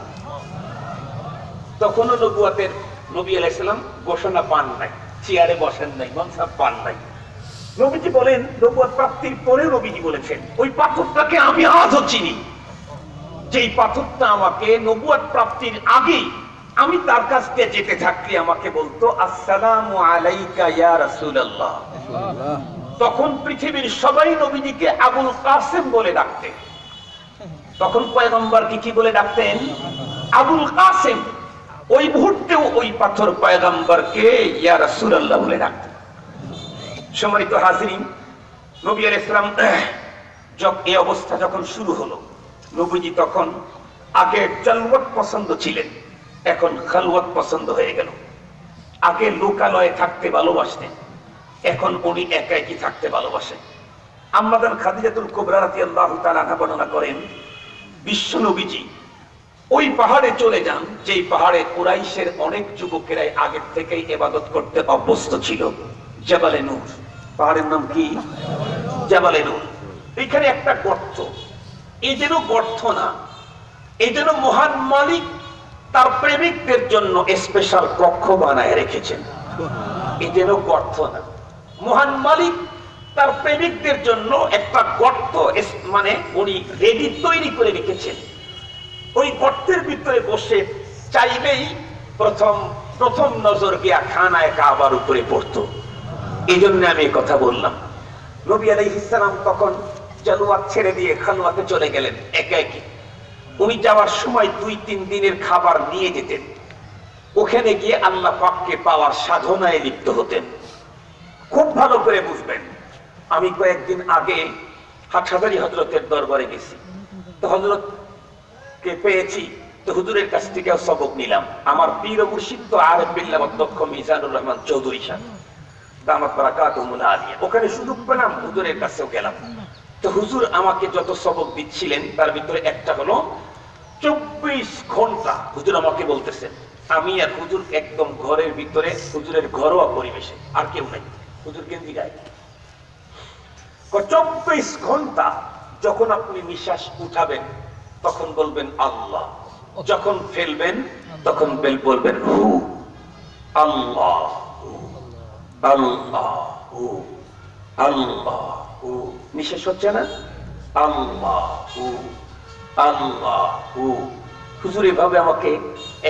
তখনও নবুয়তের নবী আলাইহিস সালাম ঘোষণা পান নাই, চেয়ারে বসেন নাই, মনসাব পান নাই। নবীজি বলেন, নবুয়ত প্রাপ্তির পরে নবীজি বলেছেন, ওই পাথরটাকে আমি আজও চিনি, যেই পাথরটা আমাকে নবুয়ত প্রাপ্তির আগেই আমি তার কাছ দিয়ে যেতে থাকলে আমাকে বলতো আসসালামু আলাইকা ইয়া রাসূলুল্লাহ। তখন পৃথিবীর সবাই নবীজিকে আবুল কাসেম বলে ডাকতেন। তখন পয়গম্বরকে কি বলে ডাকতেন? আবুল কাসেম। ওই মুহূর্তেও ওই পাথর পয়গম্বরকে ইয়া রাসূলুল্লাহ বলে ডাকতেন। সম্মানিত হাজিরিন, নবী আলাইহিস সালাম এই অবস্থা যখন শুরু হলো, নবীজি তখন আগে জালওয়াত পছন্দ ছিলেন, এখন খালওয়াত পছন্দ হয়ে গেল। আগে লোকালয়ে থাকতে ভালোবাসতেন, এখন উনি একাকী থাকতে ভালোবাসেন। আম্মাজান খাদিজাতুল কুবরা রাদিয়াল্লাহু তাআলা আনহা বর্ণনা করেন, বিশ্ব নবীজি ওই পাহাড়ে চলে যান, যেই পাহাড়ে কুরাইশের অনেক যুবকেরাই আগের থেকেই ইবাদত করতে অভ্যস্ত ছিল, জাবালে নূর। পাহাড়ের নাম কি? জাবালে নূর। এখানে একটা গর্ত, এই যেন গর্ত না, এই যেন মহান মালিক তার প্রেমিকদের জন্য স্পেশাল কক্ষ বানায় রেখেছেন। এই যেন গর্ত না, মহান মালিক তার প্রেমিকদের জন্য একটা গর্ত মানে উনি রেডি তৈরি করে রেখেছেন। ওই গর্তের ভিতরে বসে চাইলেই প্রথম নজর গিয়া খানায় কাবার উপরে পড়তো। এই জন্য আমি কথা বললাম। নবী আলাইহিস সালাম তখন জালওয়াত ছেড়ে দিয়ে খালওয়াতে চলে গেলেন একাকী। উনি যাওয়ার সময় 2-3 দিনের খাবার নিয়ে যেতেন। ওখানে গিয়ে আল্লাহ পাককে পাওয়ার সাধনায় লিপ্ত হতেন। খুব ভালো করে বুঝবেন, আমি কয়েকদিন আগে হাটহাজারী হযরতের দরবারে গেছি, তো হযরতকে পেয়েছি, তো হুজুরের কাছ থেকে সবক নিলাম। আমার পীর ও মুর্শিদ তো আরেফ বিল্লাহ অধ্যক্ষ মিজানুর রহমান চৌধুরী সাহেব দামাত বারাকাতুহুল আলিয়া, ওখানে সুযোগ পেলাম, হুজুরের কাছেও গেলাম। তো হুজুর আমাকে যত সবক দিচ্ছিলেন তার ভিতরে একটা হলো 24 ঘন্টা হুজুর আমাকে বলতেছেন, আমি আর হুজুর একদম ঘরের ভিতরে, হুজুরের ঘরোয়া পরিবেশে, আর কেউ নাই, হুজুর গেঞ্জি গায়ে। 24 ঘন্টা যখন আপনি নিঃশ্বাস উঠাবেন তখন বলবেন আল্লাহ, যখন ফেলবেন তখন বলবেন হু, আল্লাহ আল্লাহ আল্লাহ। নিঃশ্বাস হচ্ছে না? আল্লাহ আল্লাহ। হুজুর এভাবে আমাকে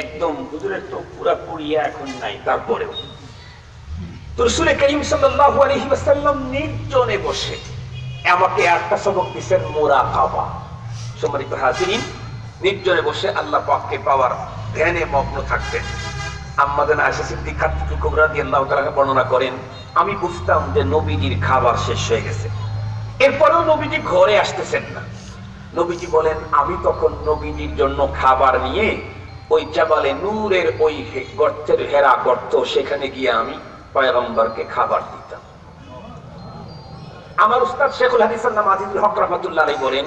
একদম, হুজুরের তো পুরাপুরি এখন নাই, তারপরেও তো রাসূল করিম সাল্লাল্লাহু আলাইহি ওয়াসাল্লাম নির্জনে বসে আমাকে একটা সবক দিয়েছেন, মুরাকাবা। সম্মানিত হাজিরিন, নির্জনে বসে আল্লাহ পাককে পাওয়ার ধ্যানে মগ্ন থাকতেন। আম্মাজান আয়েশা সিদ্দিকা কুবরা রাদিয়াল্লাহু তাআলা বর্ণনা করেন, আমি বুঝতাম যে নবীজির খাবার শেষ হয়ে গেছে, এরপরেও নবীজি ঘরে আসতেছেন না। নবীজি বলেন, আমি তখন নবীজির জন্য খাবার নিয়ে ওই জাবালে নূরের ওই গর্তের, হেরা গর্ত, সেখানে গিয়ে আমি পয়গম্বরকে খাবার দিতাম। আমার উস্তাদ শেখুল হাদিস আজিজুল হক রাহমাতুল্লাহ আলাইহি বলেন,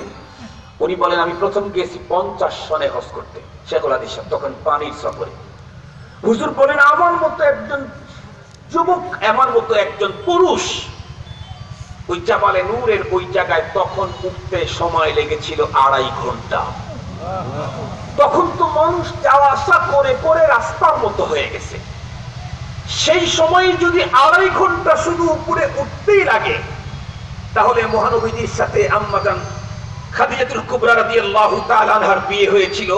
উনি বলেন, আমি প্রথম গেছি 50 সনে হজ করতে, শেখুল হাদিস তখন পানির সফরে। হুজুর বলেন, আমার মতো একজন যুবক, আমার মতো একজন পুরুষ ওই জাবালে নূরের ওই জায়গায় তখন উঠতে সময় লেগেছিল 2.5 ঘন্টা। তখন তো মানুষ যাওয়া আসা করে করে রাস্তার মতো হয়ে গেছে। সেই সময় যদি 2.5 ঘন্টা শুধু উপরে উঠতেই লাগে, তাহলে মহানবীজির সাথে আম্মা জান খাদিজাতুল কুবরা রাদিয়াল্লাহু তাআলা আনহার বিয়ে হয়েছিল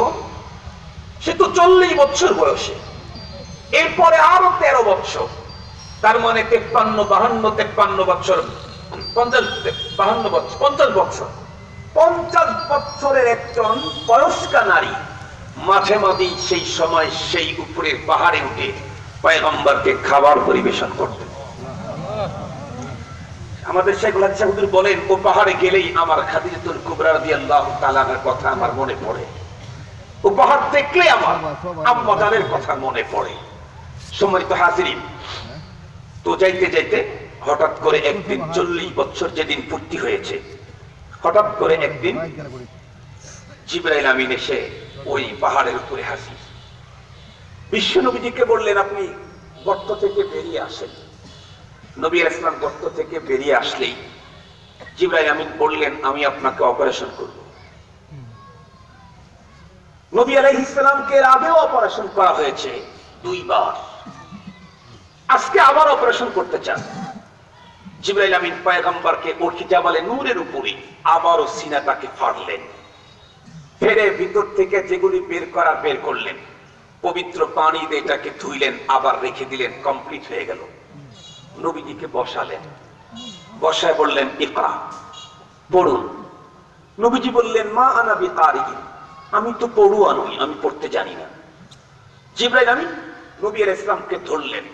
সে তো 40 বছর বয়সে, এরপরে আরো 13 বছর, তার মানে 53 বছর 50 বছরের একজন বয়স্কা নারী মাঝে মাঝে সেই সময় সেই উপরের পাহাড়ে উঠে পয়গম্বরকে খাবার পরিবেশন করতেন। আমাদের শেখ হাদিস হুজুর বলেন, ও পাহাড়ে গেলেই আমার খাদিজাতুল কুবরা রাদিয়াল্লাহু তাআলা আনহার কথা আমার মনে পড়ে, ও পাহাড় দেখলে আমার আম্মা জানের কথা মনে পড়ে। সম্মানিত হাজিরিন, তো যাইতে যাইতে হঠাৎ করে একদিন 40 বছর যেদিন পূর্তি হয়েছে, হঠাৎ করে একদিন জিবরাইল আমিন এসে ওই পাহাড়ের উপরে হাজির। বিশ্ব নবীজিকে বললেন, আপনি গর্ত থেকে বেরিয়ে আসেন। নবী আলাইহিস সালাম গর্ত থেকে বেরিয়ে আসলেই জিবরাইল আমিন বললেন, আমি আপনাকে অপারেশন করব। নবী আলাইহিস সালামকে এর আগেও অপারেশন করা হয়েছে 2 বার, আজকে আবার অপারেশন করতে চান। জিবরাইল আমিন পয়গম্বরকে ওঠি জাবালে নূরের উপরে আবারও সিনাটাকে ফাড়লেন, ফেরে ভিতর থেকে যেগুলি বের করার বের করলেন, পবিত্র পানি দিয়ে এটাকে ধুইলেন, আবার রেখে দিলেন, কমপ্লিট হয়ে গেল। নবীজিকে বসালেন, বসায় বললেন, ইকরা, পড়ুন। নবীজি বললেন, মা আনা বিকারিন, আমি তো পড়ুয়া নই, আমি পড়তে জানি না। জিবরাইল আমিন নবী আলাইহিস সালামকে ধরলেন,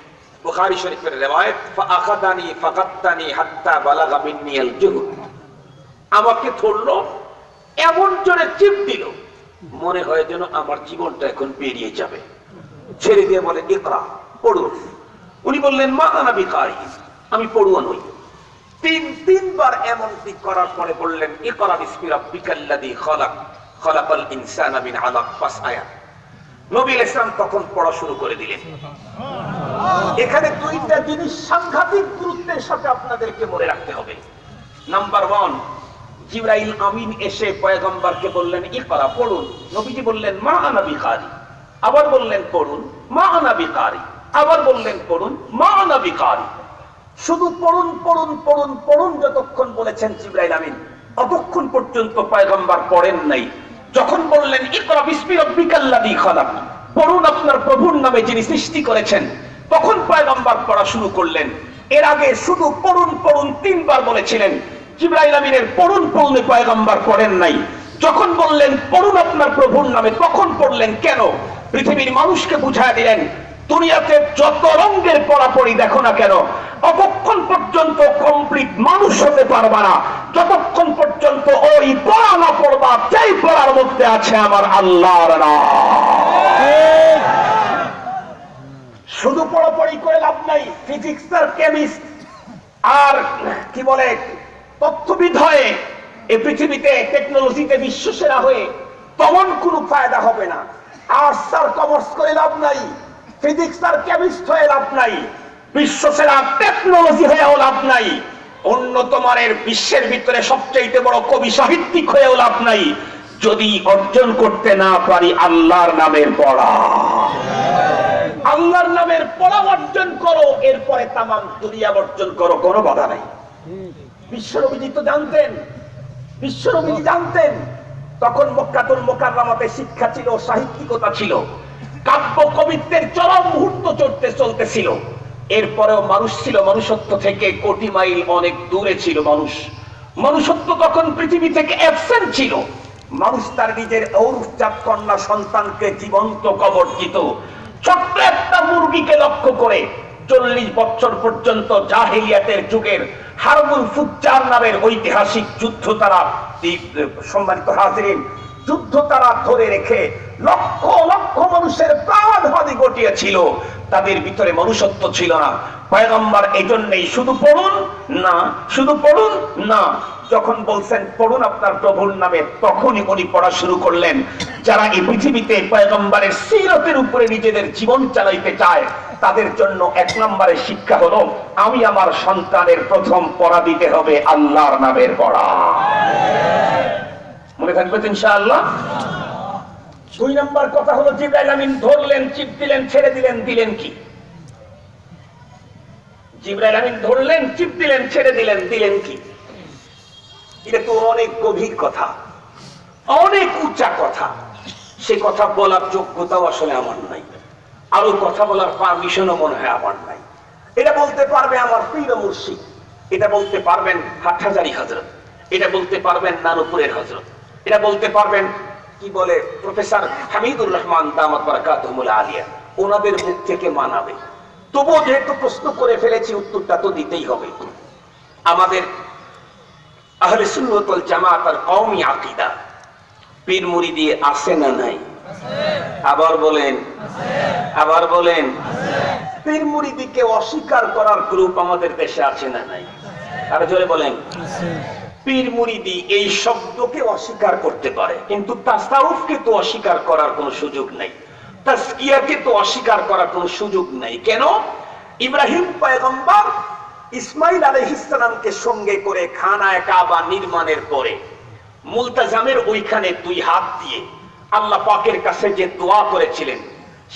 বুখারী শরীফের riwayat, ফাআখাদানি ফাকাত্তানি হাত্তা বালাগা মিন্নি আল-জুহদ, আমাকে ধরলো, এমন জোরে চিপ দিল, মনে হয় যেন আমার জীবনটা এখন বেরিয়ে যাবে। ছেড়ে দিয়ে বলে, ইকরা, পড়ুন। উনি বললেন, মা আনা বিকারিন, আমি পড়ুয়া নই। তিনবার এমনটি করার পরে বললেন, ইকরা বিসমি রাব্বিকাল্লাযী খালাক, খালাকাল ইনসানা মিন আলাক, 5 আয়াত। নবী আলাইহিস সালাম তখন পড়া শুরু করে দিলেন। এখানে 2টা জিনিস সাংঘাতিক গুরুত্বের সাথে আপনাদেরকে মনে রাখতে হবে। নাম্বার 1, জিবরাইল আমিন এসে পয়গম্বরকে বললেন, ইকরা, পড়ুন। নবীজি বললেন, মা আনা বিকারি, আবার বললেন পড়ুন, মা আনা বিকারি, আবার বললেন পড়ুন, মা আনা বিকারি। শুধু পড়ুন পড়ুন পড়ুন পড়ুন যতক্ষণ বলেছেন জিবরাইল আমিন, ততক্ষণ পর্যন্ত পয়গম্বর পড়েন নাই। যখন বললেন, ইকরা বিসমি রাব্বিকাল্লাযী খালাক, পড়ুন আপনার প্রভুর নামে যিনি সৃষ্টি করেছেন, তখন পয়গম্বর পড়া শুরু করলেন। এর আগে শুধু পড়ুন পড়ুন 3 বার বলেছিলেন। জিবরাইল আমিনের পড়ুন পড়লে পয়গম্বর পড়েন নাই। যখন বললেন পড়ুন আপনার প্রভুর নামে, তখন পড়লেন কেন? পৃথিবীর মানুষকে বুঝায় দিলেন, দুনিয়াতে যত রঙের পড়াপড়ি দেখো না কেন, ততক্ষণ পর্যন্ত কমপ্লিট মানুষ হতে পারবা না যতক্ষণ পর্যন্ত ওই পড়া না পড়বা যেই পড়ার মধ্যে আছে আমার আল্লাহর নাম। শুধু পড়াপড়ি করে লাভ নাই। ফিজিক্স আর কেমিস্ট আর কি বলে তত্ত্ববিদ হয়ে এই পৃথিবীতে টেকনোলজিতে বিশ্বসেরা হয়ে তেমন কোনো ফায়দা হবে না। আর্টস আর কমার্স করে লাভ নাই, ফিজিক্স আর কেমিস্ট হয়ে লাভ নাই, বিশ্বসেরা টেকনোলজি হয়েও লাভ নাই, উন্নত মানের বিশ্বের ভিতরে সবচেয়ে বড় কবি সাহিত্যিক হয়েও লাভ নাই যদি অর্জন করতে না পারি আল্লাহর নামের পড়া। আল্লাহর নামের পড়া অর্জন করো, এরপরে তামাম দুনিয়া অর্জন করো, কোনো বাধা নাই। বিশ্বনবীজি তো জানতেন, বিশ্বনবীজি জানতেন তখন মক্কাতুল মুকাররমাতে শিক্ষা ছিল, সাহিত্যিকতা ছিল, কাব্য কবিত্বের চরম মুহূর্ত চলতেছিল। এরপরেও মানুষ ছিল, মনুষ্যত্ব থেকে কোটি মাইল অনেক দূরে ছিল মানুষ। মনুষ্যত্ব তখন পৃথিবী থেকে অ্যাবসেন্ট ছিল। মানুষ তার নিজের ঔরজাত কন্যা সন্তানকে জীবন্ত কবর দিত। ছোট্ট একটা মুরগিকে লক্ষ্য করে 40 বছর পর্যন্ত জাহেলিয়াতের যুগের হারবুল ফুজ্জার নামের ঐতিহাসিক যুদ্ধ তারা, সম্মানিত হাজিরিন, যুদ্ধ তারা ধরে রেখে লক্ষ লক্ষ মানুষের প্রাণ হানি ঘটিয়েছিল। তাদের ভিতরে মনুষ্যত্ব ছিল না। পয়গম্বর এজন্যই শুধু পড়ুন না, শুধু পড়ুন না, যখন বলছেন পড়ুন আপনার প্রভুর নামে, তখনই উনি পড়া শুরু করলেন। যারা এই পৃথিবীতে পয়গম্বরের সিরতের উপরে নিজেদের জীবন চালাইতে চায় তাদের জন্য 1 নম্বরের শিক্ষা হলো, আমি আমার সন্তানের প্রথম পড়া দিতে হবে আল্লাহর নামের পড়া। মনে থাকবে তো ইনশাআল্লাহ। 2 নম্বর কথা হলো, জিবরাইল আমিন ধরলেন, চিপ দিলেন, ছেড়ে দিলেন, দিলেন কি? জিবরাইল আমিন ধরলেন, চিপ দিলেন, ছেড়ে দিলেন, দিলেন কি? এটা তো অনেক গভীর কথা, অনেক উঁচা কথা। সে কথা বলার যোগ্যতাও আসলে আমার নাই, আরো কথা বলার পারমিশনও মনে হয় আমার নাই। এটা বলতে পারবে আমার পীর মুর্শিদ, এটা বলতে পারবেন হাটহাজারী হযরত, এটা বলতে পারবেন নানুপুরের হযরত, এটা বলতে পারবেন কি বলে প্রফেসর হামিদুর রহমান দামাত বারাকাতুহুল আলিয়া, ওনাদের মুখ থেকে মানাবে। তবুও যেহেতু প্রশ্ন করে ফেলেছি, উত্তরটা তো দিতেই হবে। আমাদের আহলে সুন্নাত ওয়াল জামাত আর কওমি আকীদা পীর মুরিদি আছে না নাই? আবার বলেন, আবার বলেন। পীর মুরিদিকে অস্বীকার করার গ্রুপ আমাদের দেশে আছে না নাই? আরো জোরে বলেন। পীর মুরিদি এই শব্দকে অস্বীকার করতে পারে, কিন্তু তাসাউফকে তো অস্বীকার করার কোনো সুযোগ নাই, তাজকিয়াকে তো অস্বীকার করার কোনো সুযোগ নাই। কেন? ইব্রাহিম পয়গম্বর ইসমাইল আলাইহিস সালামকে সঙ্গে করে খানায়ে কাবা নির্মাণের পরে মুলতাজামের ওইখানে দুই হাত দিয়ে আল্লাহ পাকের কাছে যে দোয়া করেছিলেন,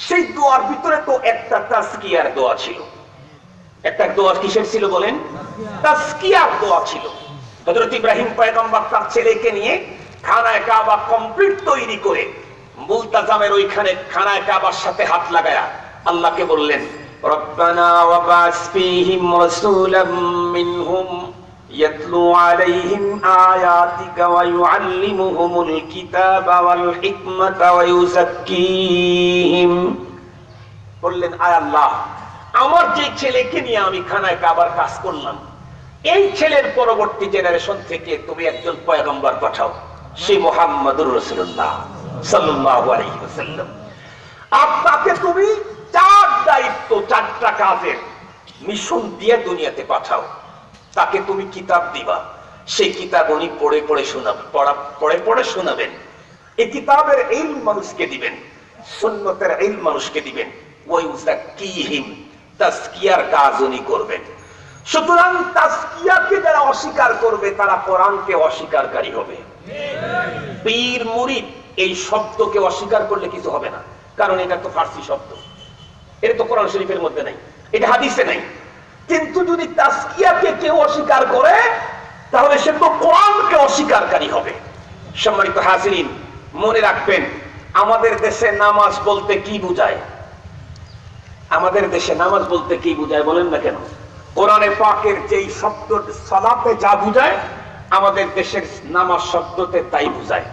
সেই দোয়ার ভিতরে তো একটা তাজকিয়ার দোয়া ছিল। একটা দোয়া কিসের ছিল বলেন? তাজকিয়ার দোয়া ছিল। হযরত ইব্রাহিম পয়গম্বর তার ছেলেকে নিয়ে খানায়ে কাবা কমপ্লিট তৈরি করে মুলতাজামের ওইখানে খানায়ে কাবার সাথে হাত লাগায়া আল্লাহকে বললেন, রব্বানা ওয়াবাস ফীহিম রাসূলাম মিনহুম ইয়াতলু আলাইহিম আয়াতিকা ওয়া ইউআল্লিমুহুমুল কিতাবা ওয়াল হিকমাতা ওয়া ইউযাক্কিহিম। বললেন, আয় আল্লাহ, আমার যে ছেলেকে নিয়ে আমি খানায়ে কাবার কাজ করলাম, এই ছেলের পরবর্তী জেনারেশন থেকে তুমি একজন পয়গম্বর পাঠাও, সে মুহাম্মদুর রাসূলুল্লাহ সাল্লাল্লাহু আলাইহি ওয়াসাল্লাম। আর তাকে তুমি চার দায়িত্ব, চারটা কাজের মিশন দিয়ে দুনিয়াতে পাঠাও। তাকে তুমি কিতাব দিবা, সেই কিতাব উনি পড়ে পড়ে শোনাবেন, পড়ে পড়ে শোনাবেন। এই কিতাবের ইলম মানুষকে দিবেন, সুন্নতের ইলম মানুষকে দিবেন। ওয়া ইউযাক্কিহিম, তাজকিয়ার কাজ উনি করবেন। সুতরাং তাজকিয়াকে যারা অস্বীকার করবে তারা কোরআনকে অস্বীকারকারী হবে। পীর মুরিদ এই শব্দকে অস্বীকার করলে কিছু হবে না, কারণ এটা তো ফার্সি শব্দ, এটা তো কোরআন শরীফের মধ্যে নাই, এটা হাদিসে নাই। কিন্তু যদি তাজকিয়াকে কেউ অস্বীকার করে তাহলে সে তো কোরআনকে অস্বীকারকারী হবে। সম্মানিত হাজিরিন, মনে রাখবেন, আমাদের দেশে নামাজ বলতে কি বুঝায়? আমাদের দেশে নামাজ বলতে কি বুঝায় বলেন না কেন? কোরআনে পাকের যেই শব্দ সালাতে যা বুঝায়, আমাদের দেশের নামাজ শব্দতে তাই বুঝায়।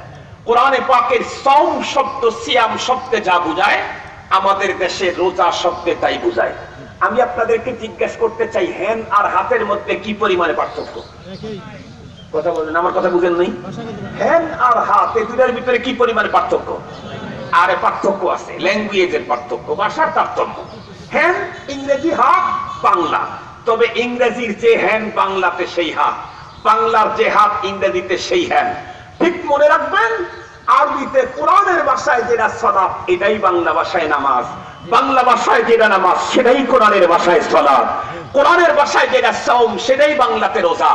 কোরআনে পাকের সাওম শব্দ সিয়াম শব্দে যা বুঝায়, আমাদের দেশে রোজা শব্দে তাই বুঝায়। আমি আপনাদেরকে জিজ্ঞাসা করতে চাই, হ্যান্ড আর হাতের মধ্যে কি পরিমাণে পার্থক্য? কথা বলেন, আমার কথা বুঝেন নাই? হ্যান্ড আর হাত এই দুটার ভিতরে কি পরিমাণে পার্থক্য? আরে পার্থক্য আছে, ল্যাঙ্গুয়েজের পার্থক্য, ভাষার তারতম্য। হ্যান্ড ইংরেজি, হাত বাংলা। তবে ইংরেজির যে হ্যান্ড বাংলাতে সেই হাত, বাংলার যে হাত ইংরেজিতে সেই হ্যান্ড। ঠিক মনে রাখবেন, আরবিতে কোরআনের ভাষায় যেটা সালাত, এটাই বাংলা ভাষায় নামাজ। বাংলা ভাষায় যেটা নামাজ, সেটাই কোরআনের ভাষায় সালাত। কোরআনের ভাষায় যেটা সাওম, সেটাই বাংলাতে রোজা।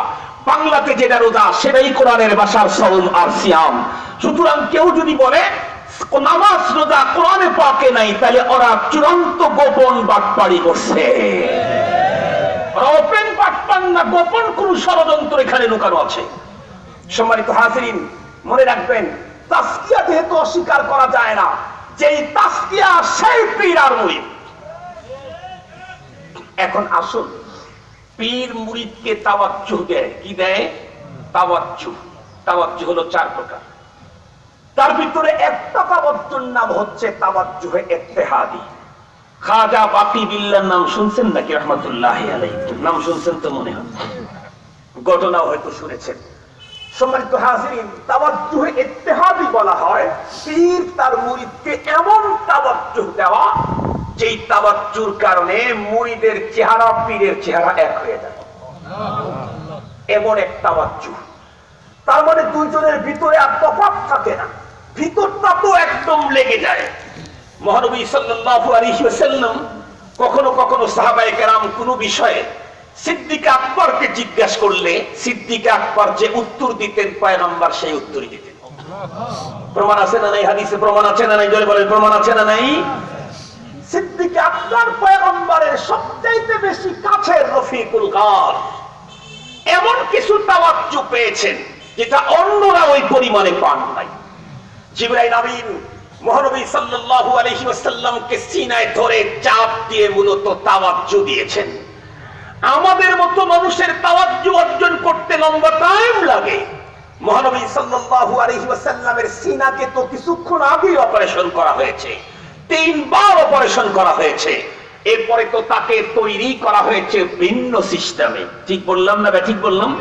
বাংলাতে যেটা রোজা, সেটাই কোরআনের ভাষার সাওম আর সিয়াম। সুতরাং কেউ যদি বলে নামাজ রোজা কোরআনে পাকে নাই, তাহলে ওরা চূড়ান্ত গোপন বাটপাড়ি করছে। ওপেন বাটপান না, গোপন কোন ষড়যন্ত্র এখানে লুকানো আছে। সম্মানিত হাজিরিন, মনে রাখবেন, তাজকিয়া যেহেতু অস্বীকার করা যায় না, যেই তাজকিয়া সেই পীর আর মুরিদ। এখন আসুন, পীর মুরিদকে তাওয়াজ্জুহ দেয়, কি দেয়? তাওয়াজ্জুহ। তাওয়াজ্জুহ হলো চার প্রকার, তার ভিতরে একটা তাওয়াজ্জুর নাম হচ্ছে তাওয়াজ্জুহে ইত্তেহাদি। খাজা বাকি বিল্লাহর নাম শুনছেন নাকি রহমাতুল্লাহি আলাইহি? নাম শুনছেন তো মনে হয়, ঘটনাও হয়তো শুনেছেন। সম্মানিত হাজিরিন, তাওয়াজ্জুহে ইত্তেহাদি বলা হয় পীর তার মুরিদকে এমন তাওয়াজ্জুহ দেওয়া, যেই তাওয়াজ্জুর কারণে মুরিদের চেহারা পীরের চেহারা এক হয়ে যায়। এমন এক তাওয়াজ্জুহ, তার মানে দুইজনের ভিতরে আর তফাৎ থাকে না, ভিতরটা তো একদম লেগে যায়। মহানবী সাল্লাল্লাহু আলাইহি ওয়াসাল্লাম কখনো কখনো সাহাবায়ে কেরাম কোন বিষয়ে সিদ্দিক আকবরকে জিজ্ঞাসা করলে সিদ্দিক আকবর যে উত্তর দিতেন, পয়গম্বর সেই উত্তরই দিতেন। প্রমাণ আছে না নাই? হাদিসে প্রমাণ আছে না নাই? জোরে বলেন, প্রমাণ আছে না নাই? সিদ্দিক আকবর পয়গম্বরের সবচাইতে বেশি কাছের রফিকুল গার। এমন কিছু তাওয়াজ্জুহ পেয়েছেন যেটা অন্যরা ওই পরিমাণে পান নাই। জিবরাইল আমিন মহানবী সাল্লাল্লাহু আলাইহি ওয়াসাল্লামকে সিনায় ধরে চাপ দিয়ে মূলত তাওয়াজ্জু দিয়েছেন। আমাদের মতো মানুষের তাওয়াজ্জু অর্জন করতে লম্বা টাইম লাগে। মহানবী সাল্লাল্লাহু আলাইহি ওয়াসাল্লামের সিনাকে তো কিছুক্ষণ আগেই অপারেশন করা হয়েছে, 3 বার অপারেশন করা হয়েছে। এরপরে তো তাকে তৈরি করা হয়েছে ভিন্ন সিস্টেমে। ঠিক বললাম না? ঠিক বললাম।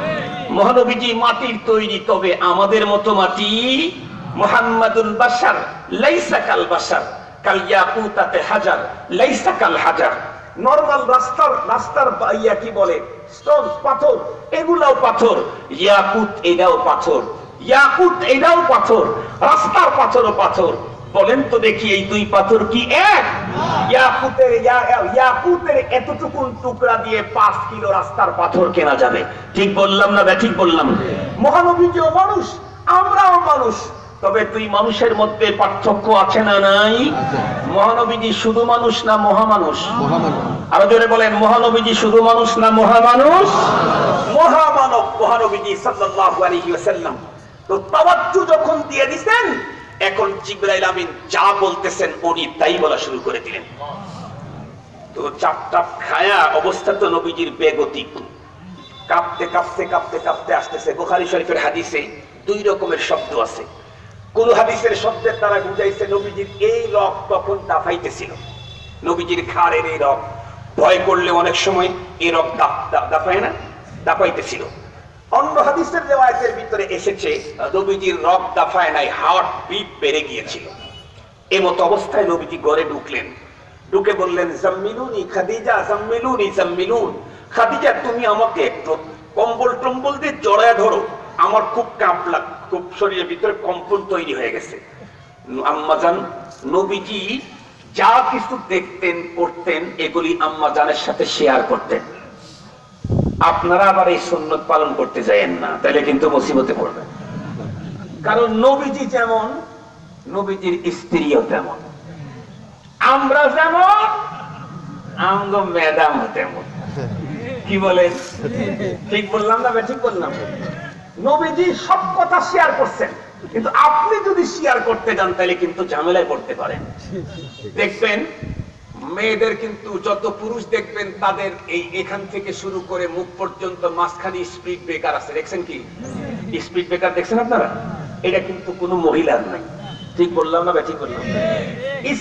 মহানবীজি মাটির তৈরি, তবে আমাদের মতো মাটি। মুহাম্মাদুল বাশার লাইসা কাল বাশার, কাল ইয়াকুতাতে হাজার লাইসা কাল হাজার। নরমাল রাস্তার ইয়া কি বলে, স্টোন, পাথর, এগুলাও পাথর। ইয়াকুত এটাও পাথর, ইয়াকুত এটাও পাথর, রাস্তার পাথরও পাথর। বলেন তো দেখি এই দুই পাথর কি এক? ইয়াকুতের এতটুকু টুকরা দিয়ে 5 কিলো রাস্তার পাথর কেনা যাবে। ঠিক বললাম না? ঠিক বললাম। মহানবীজিও মানুষ, আমরাও মানুষ, তবে দুই মানুষের মধ্যে পার্থক্য আছে না নাই? মহানবীজি শুধু মানুষ না মহামানুষ? আরো জোরে বলেন, মহানবীজি শুধু মানুষ না মহামানুষ? মহামানব মহানবীজি সাল্লাল্লাহু আলাইহি ওয়াসাল্লাম। তো তাওয়াজ্জু যখন দিয়ে দিবেন, এখন জিবরাইল আমিন যা বলতেছেন উনি তাই বলা শুরু করে দিলেন। তো চাপ খায়া অবস্থা তো নবীজির বেগতিক, কাঁপতে কাঁপতে কাঁপতে কাঁপতে আসতেছে। বুখারী শরীফের হাদিসে 2 রকমের শব্দ আছে। কোন হাদিসের শব্দের দ্বারা বুঝাইছে নবীজির এই রক তখন দাফাইতেছিল, নবীজির ঘাড়ের এই রক। ভয় করলে অনেক সময় এই রক দাফায় না, দাফাইতেছিল। অন্য হাদিসের রিওয়ায়াতের ভিতরে এসেছে নবীজির রক দাফায় নাই, হার্ট বিট বেড়ে গিয়েছিল। এমত অবস্থায় নবীজি ঘরে ঢুকলেন, ঢুকে বললেন, জাম্মিলুনি খাদিজা, জাম্মিলুনি জাম্মিলুন। খাদিজা, তুমি আমাকে একটু কম্বল টম্বল দিয়ে জড়ায় ধরো, আমার খুব কাঁপ লাগ, খুব শরীরের ভিতরে কম্পন তৈরি হয়ে গেছে। আম্মাজান নবীজি যা কিছু দেখতেন করতেন এগুলি আম্মাজানের সাথে শেয়ার করতেন। আপনারা আবার এই সুন্নত পালন করতে যায়েন না, তাহলে কিন্তু মুসিবতে পড়বেন। কারণ নবীজি যেমন, নবীজির স্ত্রীও তেমন। আমরা যেমন, আমগো ম্যাডাম তেমন। কি বলেন? ঠিক বললাম না? ঠিক বললাম। নবীজি সব কথা শেয়ার করছেন, কিন্তু আপনি যদি শেয়ার করতে যান তাহলে কিন্তু ঝামেলায় পড়তে পারেন। দেখবেন মেয়েদের কিন্তু যত পুরুষ দেখবেন তাদের এই এখান থেকে শুরু করে মুখ পর্যন্ত মাঝখানে স্পিড ব্রেকার আছে। দেখছেন কি স্পিড ব্রেকার? দেখছেন আপনারা? এটা কিন্তু কোনো মহিলার নাই। ঠিক বললাম না? ঠিক বললাম।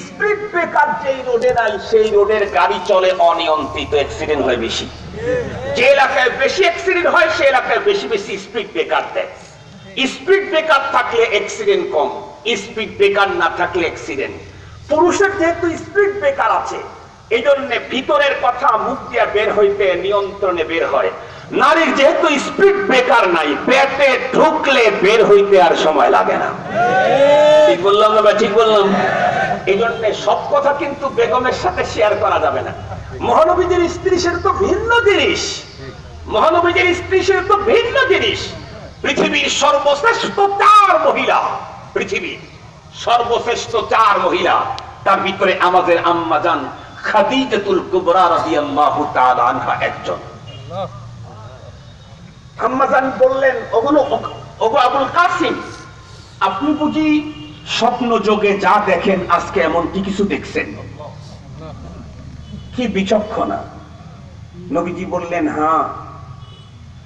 স্পিড ব্রেকার যেই রোডে নাই সেই রোডের গাড়ি চলে অনিয়ন্ত্রিত, অ্যাক্সিডেন্ট হয় বেশি। যে এলাকায় বেশি অ্যাক্সিডেন্ট হয় সেই এলাকায় বেশি বেশি স্পিড ব্রেকার দেয়। স্পিড ব্রেকার থাকলে অ্যাক্সিডেন্ট কম, স্পিড ব্রেকার না থাকলে অ্যাক্সিডেন্ট। পুরুষের যেহেতু স্পিড ব্রেকার আছে, এই জন্য ভিতরের কথা মুখ দিয়ে বের হইতে নিয়ন্ত্রণে বের হয়। নারীর যেহেতু স্পিড ব্রেকার নাই, পেটে ঢুকলে বের হইতে আর সময় লাগে না। ঠিক বললাম না? ঠিক বললাম। এই জন্য সব কথা কিন্তু বেগমের সাথে শেয়ার করা যাবে না। মহানবীদের স্ত্রী সে তো ভিন্ন জিনিস, মহানবীদের স্ত্রী সে তো ভিন্ন জিনিস। পৃথিবীর সর্বশ্রেষ্ঠ 4 মহিলা, পৃথিবীর সর্বশ্রেষ্ঠ 4 মহিলা, তার ভিতরে আমাদের আম্মাজান খাদিজাতুল কুবরা রাদিয়াল্লাহু তাআলা আনহা একজন। আম্মাজান বললেন, ওগো আবুল কাসিম, আপনি বুঝি স্বপ্ন যোগে যা দেখেন আজকে এমন কি কিছু দেখছেন? কি বিচক্ষণা। নবীজি বললেন, হ্যাঁ,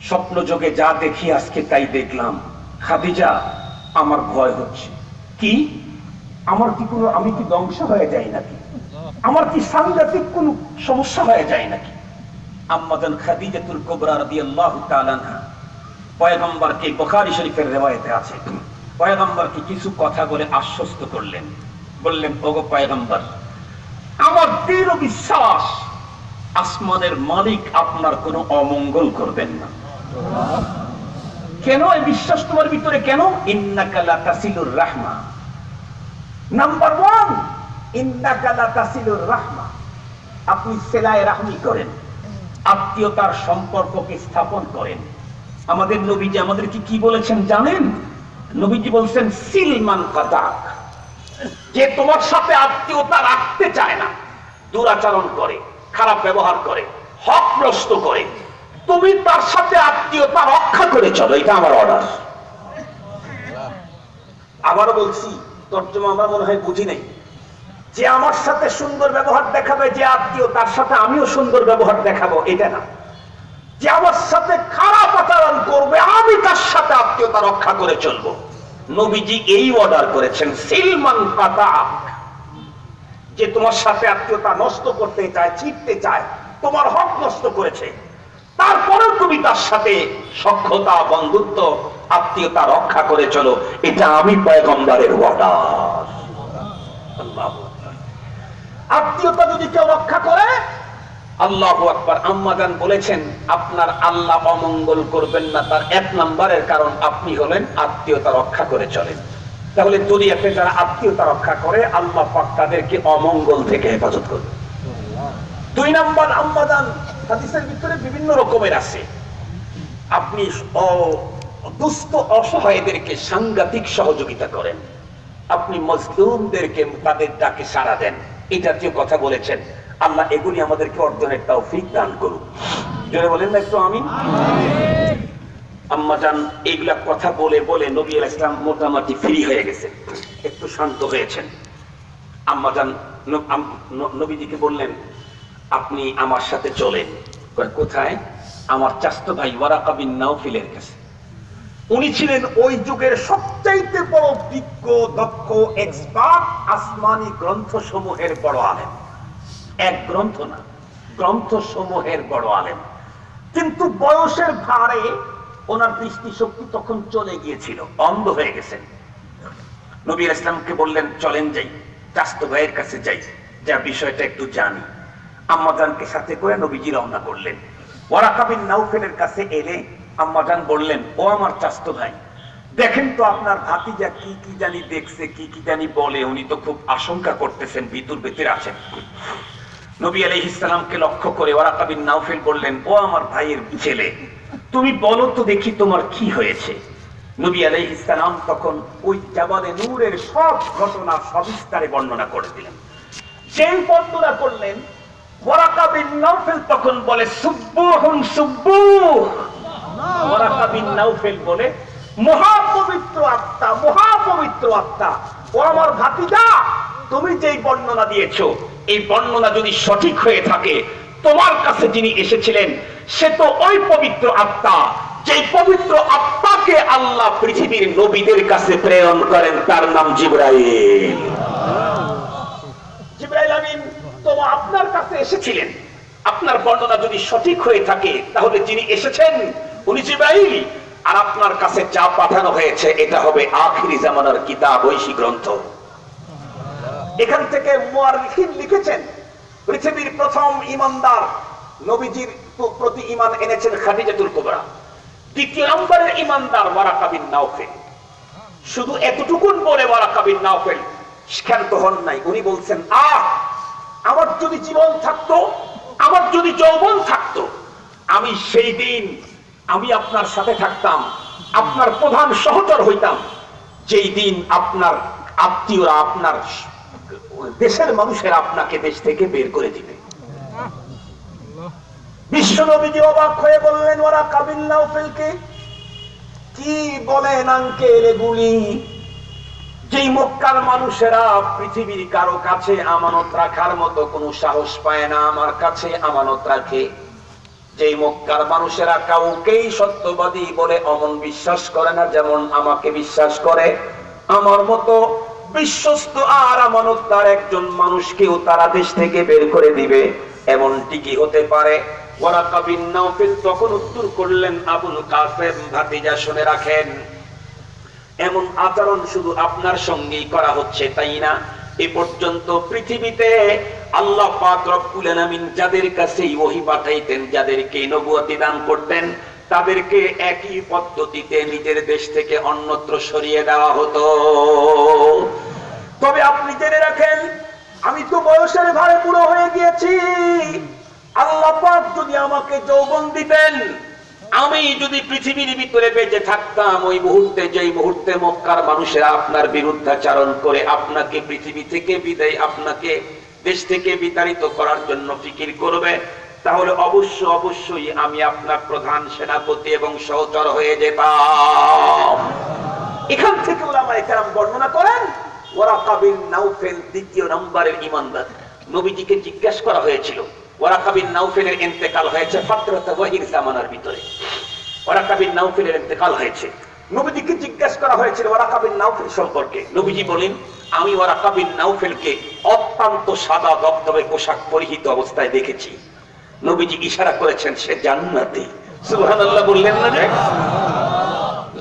স্বপ্ন যোগে যা দেখি আজকে তাই দেখলাম। খাদিজা, আমার ভয় হচ্ছে। কি? আমার কি কোনো, আমি কি ধ্বংস হয়ে যাই নাকি? আমার কি সাংঘাতিক কোন সমস্যা হয়ে যায় নাকি? আম্মাজান খাদিজাতুল কুবরা রাদিয়াল্লাহু তাআলা আনহা পয়গম্বরকে, বুখারী শরীফের riwayate আছে, পয়গম্বরকে কিছু কথা বলে আশ্বস্ত করলেন। বললেন, ওগো পয়গম্বর, আমার দৃঢ় বিশ্বাস আসমানের মালিক আপনার কোনো অমঙ্গল করবেন না। কেন এই বিশ্বাস তোমার ভিতরে? কেন? ইন্নাকা লা তাসিলুর রাহমা। নাম্বার 1, ইন্নাকা লা তাসিলুর রাহমা, আপনি সিলায়ে রাহমি করেন, আত্মীয়তার সম্পর্ককে স্থাপন করেন। আমাদের নবীজি আমাদেরকে কি বলেছেন জানেন? নবীজি বলছেন, সিলমান কাতাক, যে তোমার সাথে আত্মীয়তা রাখতে চায় না, দুরাচরণ করে, খারাপ ব্যবহার করে, হক নষ্ট করে, তুমি তার সাথে আত্মীয়তা রক্ষা করে চলো, এটা আমার অর্ডার। আবারও বলছি, তর্জমা আমরা মনে হয় বুঝি নাই। যে আমার সাথে সুন্দর ব্যবহার দেখাবে যে আত্মীয়, তার সাথে আমিও সুন্দর ব্যবহার দেখাবো, এটা না। যে আমার সাথে খারাপ আচরণ করবে, আমি তার সাথে আত্মীয়তা রক্ষা করে চলবো। নবীজি এই অর্ডার করেছেন, সিলমান কাতাক, যে তোমার সাথে আত্মীয়তা নষ্ট করতে চায়, ছিটতে চায়, তোমার হক নষ্ট করেছে, তারপরেও তুমি তার সাথে সখ্যতা, বন্ধুত্ব, আত্মীয়তা রক্ষা করে চলো, এটা আমি পয়গম্বরের অর্ডার। আল্লাহু আকবার। আত্মীয়তা যদি কেউ রক্ষা করে, আল্লাহু আকবার। আম্মা জান বলেছেন, আপনার আল্লাহ অমঙ্গল করবেন না, তার এক নম্বরের কারণ আপনি হলেন আত্মীয়তা রক্ষা করে চলেন। তাহলে দুনিয়াতে যারা আত্মীয়তা রক্ষা করে, আল্লাহ পাক তাদেরকে অমঙ্গল থেকে হেফাজত করবে। দুই নম্বর, আম্মা জান হাদিসের ভিতরে বিভিন্ন রকমের আছে, আপনি দুস্থ অসহায়দেরকে সাংঘাতিক সহযোগিতা করেন, আপনি মজলুমদেরকে তাদের ডাকে সাড়া দেন, এই জাতীয় কথা বলেছেন। আল্লাহ এগুলি আমাদেরকে অর্জনের তৌফিক দান করুন। জোরে বলেন না একটু আমিন। আম্মা জান এইগুলা কথা বলে বলে নবী আলাইহিস সালাম মোটামুটি ফ্রি হয়ে গেছেন, একটু শান্ত হয়েছেন। আম্মা জান নবীজিকে বললেন, আপনি আমার সাথে চলেন। কোথায়? আমার চাচতো ভাই ওয়ারাকা বিন নাওফিলের কাছে। উনি ছিলেন ওই যুগের সবচাইতে বড় বিজ্ঞ, দক্ষ, এক্সপার্ট, আসমানি গ্রন্থ সমূহের বড় আলেম। এক গ্রন্থ না, গ্রন্থ সমূহের বড় আলেম। কিন্তু বয়সের ভারে ওনার দৃষ্টিশক্তি তখন চলে গিয়েছিল, অন্ধ হয়ে গেছেন। নবী আলাইহিস সালামকে বললেন, চলেন যাই, চাচতো ভাইয়ের কাছে যাই, যা বিষয়টা একটু জানি। আম্মা জানকে সাথে করে নবীজি রওনা করলেন। ওয়ারাকা বিন নাওফেলের কাছে এলে আম্মা জান বললেন, ও আমার চাচতো ভাই, দেখেন তো আপনার ভাতিজা কি কি জানি দেখছে, কি কি জানি বলে, উনি তো খুব আশঙ্কা করতেছেন, ভিতর ভেতরে আছেন। নবী আলাইহিস সালামকে লক্ষ্য করে ওয়ারাকা বিন নাওফেল বললেন, ও আমার ভাইয়ের ছেলে, তুমি বলো তো দেখি তোমার কি হয়েছে। নবী আলাইহিস সালাম তখন ওই জাবালে নূরের সব ঘটনা সবিস্তারে বর্ণনা করে দিলেন। যেই বর্ণনা করলেন, ওয়ারাকা বিন নাওফেল তখন বলে, সুব্বুহুন সুব্বুহ। ওয়ারাকা বিন নাওফেল বলে, মহাপবিত্র আত্মা, মহাপবিত্র আত্মা। ও আমার ভাতিজা, তুমি যেই বর্ণনা দিয়েছো, এই বর্ণনা যদি সঠিক হয়ে থাকে, তোমার কাছে যিনি এসেছিলেন সে তো ওই পবিত্র আত্মা, যেই পবিত্র আত্মাকে আল্লাহ পৃথিবীর নবীদের কাছে প্রেরণ করেন, তার নাম জিবরাইল। জিবরাইল আমিন তো আপনার কাছে এসেছিলেন। আপনার বর্ণনা যদি সঠিক হয়ে থাকে, তাহলে যিনি এসেছেন উনি জিবরাইল, আর আপনার কাছে যা পাঠানো হয়েছে এটা হবে আখিরি জামানার কিতাব, ঐশী গ্রন্থ। এখান থেকে মুআররিখিন লিখেছেন, পৃথিবীর প্রথম ঈমানদার নবীজির প্রতি ঈমান এনেছেন খাদিজাতুল কুবরা। দ্বিতীয় নম্বরের ঈমানদার ওয়ারাকা বিন নাওফেল। শুধু এতটুকুন বলে ওয়ারাকা বিন নাওফেল ক্ষান্ত হন নাই। উনি বলছেন, আমার যদি জীবন থাকতো, আমার যদি যৌবন থাকতো, আমি সেই দিন আমি আপনার সাথে থাকতাম, আপনার প্রধান সহচর হইতাম, যেই দিন আপনার আত্মীয়রা, আপনার দেশের মানুষেরা আপনাকে দেশ থেকে বের করে দিবে। বিশ্ব নবীজি অবাক হয়ে বললেন ওয়ারাকা বিন নাওফেলকে, কি বলেন আঙ্কেল এগুলি? যেই মক্কার মানুষেরা পৃথিবীর কারো কাছে আমানত রাখার মতো কোনো সাহস পায় না, আমার কাছে আমানত রাখে। যেই মক্কার মানুষেরা কাউকেই সত্যবাদী বলে অমন বিশ্বাস করে না, যেমন আমাকে বিশ্বাস করে, আমার মতো বিশ্বস্ত আর আমানতদার একজন মানুষকেও তারা দেশ থেকে বের করে দিবে, এমনটি কি হতে পারে? ওয়ারাকা বিন নাওফেল তখন উত্তর করলেন, আবুল কাসেম ভাতিজা শুনে রাখেন, এমন আচরণ শুধু আপনার সঙ্গেই করা হচ্ছে তাই না, এ পর্যন্ত পৃথিবীতে আল্লাহ পাক রব্বুল আলামিন যাদের কাছেই ওহী পাঠাইতেন, যাদেরকে নবুয়তি দান করতেন, তাদেরকে একই পদ্ধতিতে নিজের দেশ থেকে অন্যত্র সরিয়ে দেওয়া হতো। তবে আপনি জেনে রাখেন, আমি তো বয়সের ভারে বুড়ো হয়ে গিয়েছি। আল্লাহ পাক যদি আমাকে যৌবন দিতেন, আমি যদি পৃথিবীর ভিতরে বেঁচে থাকতাম, ওই মুহূর্তে, যেই মুহূর্তে মক্কার মানুষেরা আপনার বিরুদ্ধাচারণ করে আপনাকে পৃথিবী থেকে বিদায়, আপনাকে দেশ থেকে বিতাড়িত করার জন্য ফিকির করবে, তাহলে অবশ্যই আমি আপনার প্রধান সেনাপতি এবং সহচর হয়ে যেতাম। এখান থেকে উলামায়ে কেরাম বর্ণনা করেন ওয়ারাকা বিন নাউফেল দ্বিতীয় নম্বরের ঈমানদার। নবীজিকে জিজ্ঞাসা করা হয়েছিল, ওয়ারাকা বিন নাউফেলের ইন্তেকাল হয়েছে ফাতরাত ওয়াহির জামানার ভিতরে। ওয়ারাকা বিন নাউফেলের ইন্তেকাল হয়েছে, নবীজিকে জিজ্ঞাসা করা হয়েছিল ওয়ারাকা বিন নাউফেল সম্পর্কে। নবীজি বলেন, আমি ওয়ারাকা বিন নাউফেলকে অত্যন্ত সাদা দবদবে পোশাক পরিহিত অবস্থায় দেখেছি। নবীজি ইশারা করেছেন সে জান্নাতি। সুবহানাল্লাহ বললেন না যে?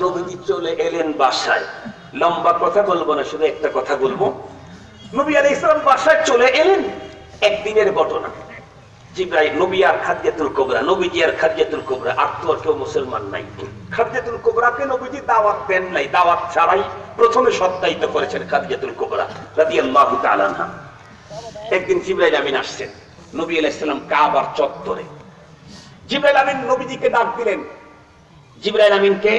নবীজি চলে এলেন বাসায়। লম্বা কথা বলবো না, শুধু একটা কথা বলবো। নবী আলাইহিস সালাম বাসায় চলে এলেন, একদিনের ঘটনা। জিবরাইল, নবী আর খাদিজাতুল কুবরা, নবীজি আর খাদিজাতুল কুবরা, আর তো আর কেউ মুসলমান নাই। খাদিজাতুল কুবরাকে নবীজি দাওয়াত দেন নাই, দাওয়াত ছাড়াই প্রথমে সত্যায়িত করেছেন খাদিজাতুল কুবরা রাদিয়াল্লাহু তাআলা আনহা। একদিন জিবরাইল আমিন আসছেন নবী আলাইহিস সালাম কাবার চত্বরে। জিবরাইল আমিন নবীজিকে ডাক দিলেন। জিবরাইল আমিনকে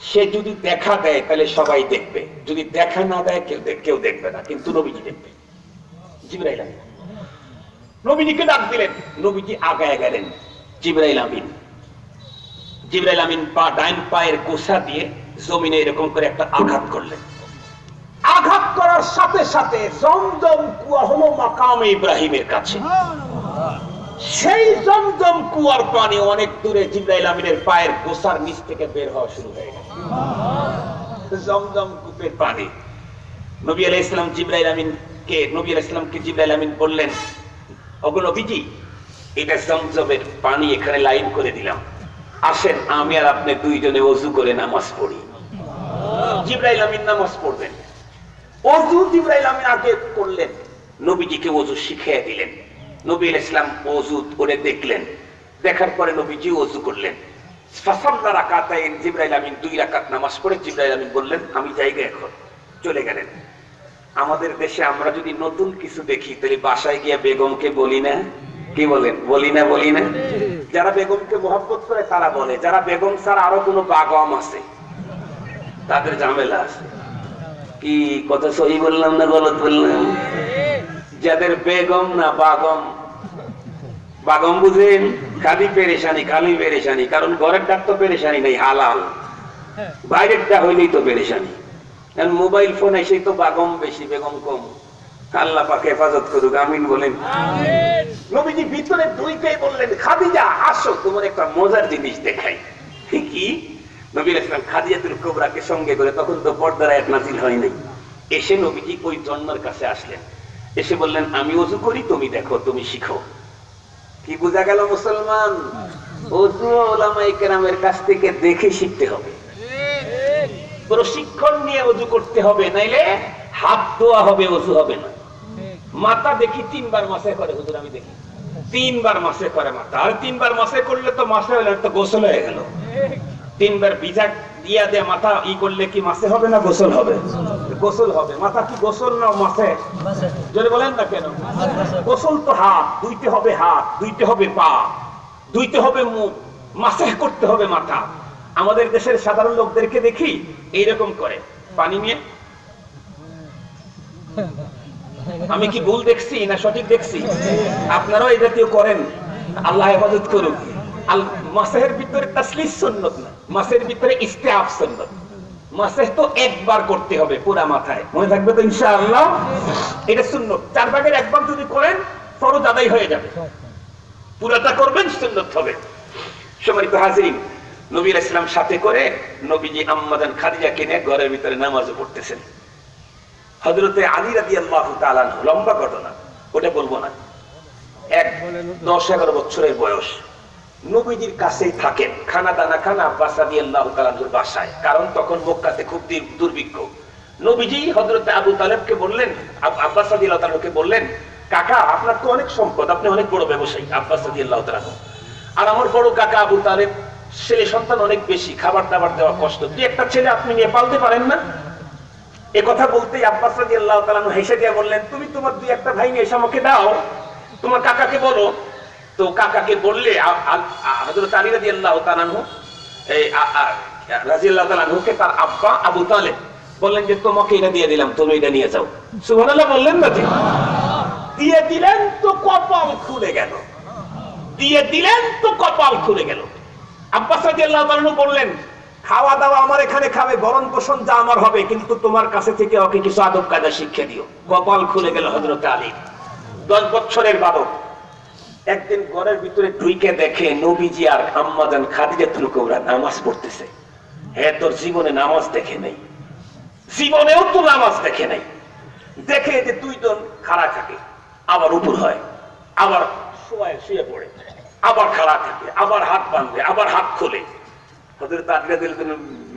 সে যদি দেখা দেয় তাহলে সবাই দেখবে, যদি দেখা না দেয় কেউ দেখবে না, কিন্তু নবীজি দেখবে। জিবরাইল আমিন নবীজিকে ডাক দিলেন, নবীজি আগায় গেলেন। জিবরাইল আমিন পা ডাইন পায়ের গোছা দিয়ে জমিনে এরকম করে একটা আঘাত করলেন। আঘাত করার সাথে সাথে জমজম কুয়া হলো মাকামে ইব্রাহিমের কাছে। সেই জমজম কুয়ার পানি অনেক দূরে জিবরাইল আমিনের পায়ের গোছার নিচ থেকে বের হওয়া শুরু হয়ে গেল। জমজম কূপের পানি। নবী আলাইহিস সালাম জিবরাইল আমিনকে জিবরাইল আমিন বললেন, ওগো নবীজি, এটা জমজমের পানি, এখানে লাইন করে দিলাম, আসেন আমি আর আপনি দুইজনে ওযু করে নামাজ পড়ি। জিবরাইল আমিন নামাজ পড়বেন। ওযু জিবরাইল আমিন আগে করলেন, নবীজিকে ওযু শিখিয়ে দিলেন। নবী আলাইহিস সালাম ওযু করে দেখলেন, দেখার পরে নবীজি ওযু করলেন। ফাসাল্লা রাকাতাইন, জিবরাইল আমিন 2 রাকাত নামাজ পড়ে জিবরাইল আমিন বললেন, আমি যাইগে এখন। চলে গেলেন। আমাদের দেশে আমরা যদি নতুন কিছু দেখি তাহলে বাসায় গিয়ে বেগমকে বলি না? কি বলেন? বলি না? যারা বেগমকে মহব্বত করে তারা বলে, যারা বেগম ছাড়া আরো কোনো বাগম আছে তাদের ঝামেলা আছে। কি কথা সহি বললাম না গলত বললাম? যাদের বেগম না বাগম বুঝেন, খালি পেরেশানি, কারণ ঘরের ডাক তো পেরেশানি নেই, হালাল, বাইরের ডাক হইলেই তো পেরেশানি। মোবাইল ফোন এসেই তো বাগম বেশি, বেগম কম। আল্লাহ পাক হেফাজত করুক, আমিন বলেন। নবীজি ভিতরে দুইটাই বললেন, খাদিজা আসো, তোমার একটা মজার জিনিস দেখাই। কি? নবী আলাইহিস সালাম খাদিজাতুল কুবরাকে সঙ্গে করে, তখন তো পর্দার আয়াত নাযিল হয় নাই, এসে নবীজি ওই জন্নার কাছে আসলেন। এসে বললেন, আমি ওযু করি, তুমি দেখো, তুমি শিখো। কি বোঝা গেল মুসলমান? ওযু উলামায়ে কেরামের কাছ থেকে দেখে শিখতে হবে, প্রশিক্ষণ নিয়ে ওযু করতে হবে, নাইলে হাত ধোয়া হবে, ওযু হবে না। মাথা দেখি 3 বার মাসে করে, হুজুর আমি দেখি 3 বার মাসে করে মাথা। আর 3 বার মাসে করলে তো মাসে হলে তো গোসল হয়ে গেল। 3 বার ভিজা দিয়া দিয়ে মাথা ই করলে কি মাসে হবে না গোসল হবে? গোসল হবে। মাথা কি গোসল না মাসে? যদি বলেন না কেন? গোসল তো হাত ধুইতে হবে, হাত ধুইতে হবে, পা ধুইতে হবে, মুখ মাসে করতে হবে মাথা। আমাদের দেশের সাধারণ লোকদেরকে দেখি এইরকম করে পানি নিয়ে। আমি কি ভুল দেখছি না সঠিক দেখছি? আপনারাও এই জাতীয় করেন, আল্লাহ হেফাজত করুক। মাসের ভিতরে তাসলিস সুন্নত না, মাসের ভিতরে ইস্তেআব সুন্নত। মাসে তো একবার করতে হবে পুরা মাথায়, মনে থাকবে তো ইনশাআল্লাহ? এটা সুন্নত। 4 ভাগের 1 ভাগ যদি করেন ফরজ আদায় হয়ে যাবে, পুরাটা করবেন সুন্নত হবে। সম্মানিত হাজিরিন, নবী আলাইহিস সালাম সাথে করে নবীজি আম্মাজান খাদিজাকে নিয়ে ঘরের ভিতরে নামাজ পড়তেছেন। হযরতে আলী রাদিয়াল্লাহু তাআলা, লম্বা ঘটনা, ওটা বলবো না। 10-11 বছরের বয়স, নবীজির কাছেই থাকেন, খানা দানা খান আব্বাস রাদিয়াল্লাহু তাআলার বাসায়, কারণ তখন মক্কাতে খুব দুর্ভিক্ষ। নবীজি হযরতে আবু তালেবকে বললেন, আব্বাস রাদিয়াল্লাহু তাআলাকে বললেন, কাকা আপনার তো অনেক সম্পদ, আপনি অনেক বড় ব্যবসায়ী, আব্বাস রাদিয়াল্লাহু তাআলা, আর আমার বড় কাকা আবু তালেব ছেলে সন্তান অনেক বেশি, খাবার দাবার দেওয়া কষ্ট, তুই একটা ছেলে আপনি নিয়ে পালতে পারেন না? এ কথা বলতেই আব্বাস রাদিয়াল্লাহু তাআলা হেসে দিয়ে বললেন, তুমি তোমার 2-1 ভাই নিয়ে এসে আমাকে দাও, তোমার কাকাকে বলো। তো কাকাকে বললে হযরত আলী রাদিয়াল্লাহু তাআলা কে তার আব্বা আবু তালেব বললেন যে তোমাকে এটা দিয়ে দিলাম, তুমি এটা নিয়ে যাও। সুবহানাল্লাহ বললেন না? দিয়ে দিলেন তো কপাল খুলে গেল, দিয়ে দিলেন তো কপাল খুলে গেল। আব্বাস রাদিয়াল্লাহু তাআলা বললেন, খাওয়া দাওয়া আমার এখানে খাবে, ভরণ পোষণ যা আমার হবে, কিন্তু তোমার কাছে থেকে ওকে কিছু আদব কায়দা শিক্ষা দিও। কপাল খুলে গেল হযরত আলী। 10 বছরের বালক একদিন ঘরের ভিতরে ঢুকে দেখে নবীজি আর আম্মাজান খাদিজাতুল কুবরা নামাজ পড়তেছে। হ্যাঁ, তোর জীবনে নামাজ দেখে নাই, জীবনেও তো নামাজ দেখে নাই। দেখে যে দুইজন খাড়া থাকে, আবার উপর হয়, আবার শুয়ে পড়ে, আবার খাড়া থাকে, আবার হাত বাঁধে, আবার হাত খোলে।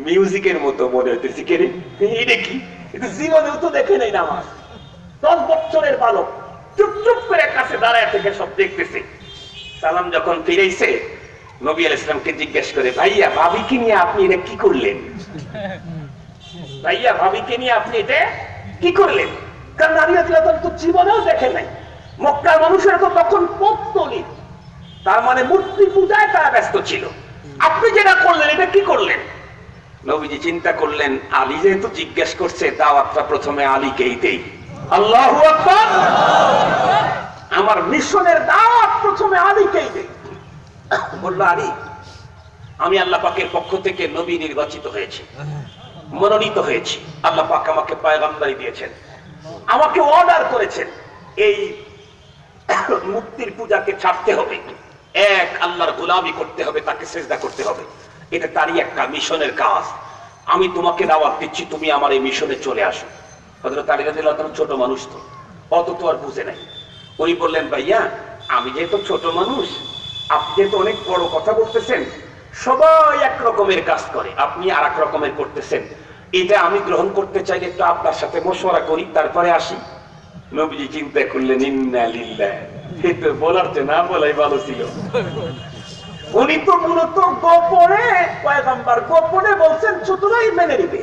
মিউজিকের মতো মনে হইতেছে, কে রে এটা কি? জীবনেও তো দেখে নাই নামাজ। 10 বছরের বালক চুপ চুপ করে কাছে দাঁড়ায় থেকে সব দেখতেছে। সালাম যখন ফিরেছে, নবী আলাইহিস সালামকে জিজ্ঞেস করে, ভাইয়া ভাবিকে নিয়ে আপনি এটা কি করলেন? ভাইয়া ভাবিকে নিয়ে আপনি এটা কি করলেন? কারণ নারী তো জীবনেও দেখে নাই। মক্কার মানুষের তো তখন পৌত্তলিক, তার মানে মূর্তি পূজায় তারা ব্যস্ত ছিল। আপনি যেটা করলেন এটা কি করলেন? নবীজি চিন্তা করলেন, আলী যেহেতু জিজ্ঞেস করছে, দাওয়াতটা প্রথমে আলীকেই দেই। আল্লাহু আকবার। আমার মিশনের দাওয়াত প্রথমে আলীকেই দেই। বলল, আলী, আমি আল্লাহ পাকের পক্ষ থেকে নবী নির্বাচিত হয়েছি, মনোনীত হয়েছি। আল্লাহ পাক আমাকে পয়গম্বরী দিয়েছেন, আমাকে অর্ডার করেছেন এই মুক্তির পূজাকে ছাড়তে হবে, এক আল্লাহর গোলামি করতে হবে, তাকে সিজদা করতে হবে। এটা তারই একটা মিশনের কাজ। আমি তোমাকে দাওয়াত দিচ্ছি, তুমি আমার এই মিশনে চলে আসো। হযরত আলী রাদিয়াল্লাহু তাআলা ছোট মানুষ, তো অত তো আর বুঝে নাই। উনি বললেন, ভাইয়া আমি যেহেতু ছোট মানুষ, আপনি যেহেতু অনেক বড় কথা বলতেছেন, সবাই এক রকমের কাজ করে, আপনি আর এক রকমের করতেছেন, এটা আমি গ্রহণ করতে চাইলে একটু আপনার সাথে মশওয়ারা করি, তারপরে আসি। নবীজি চিন্তা করলেন, ইন্না লিল্লাহ, এটা বলার চেয়ে না বলাই ভালো ছিল। উনি তো মূলত গোপনে পয়গম্বর, গোপনে বলছেন, সুতরাং মেনে নিবে।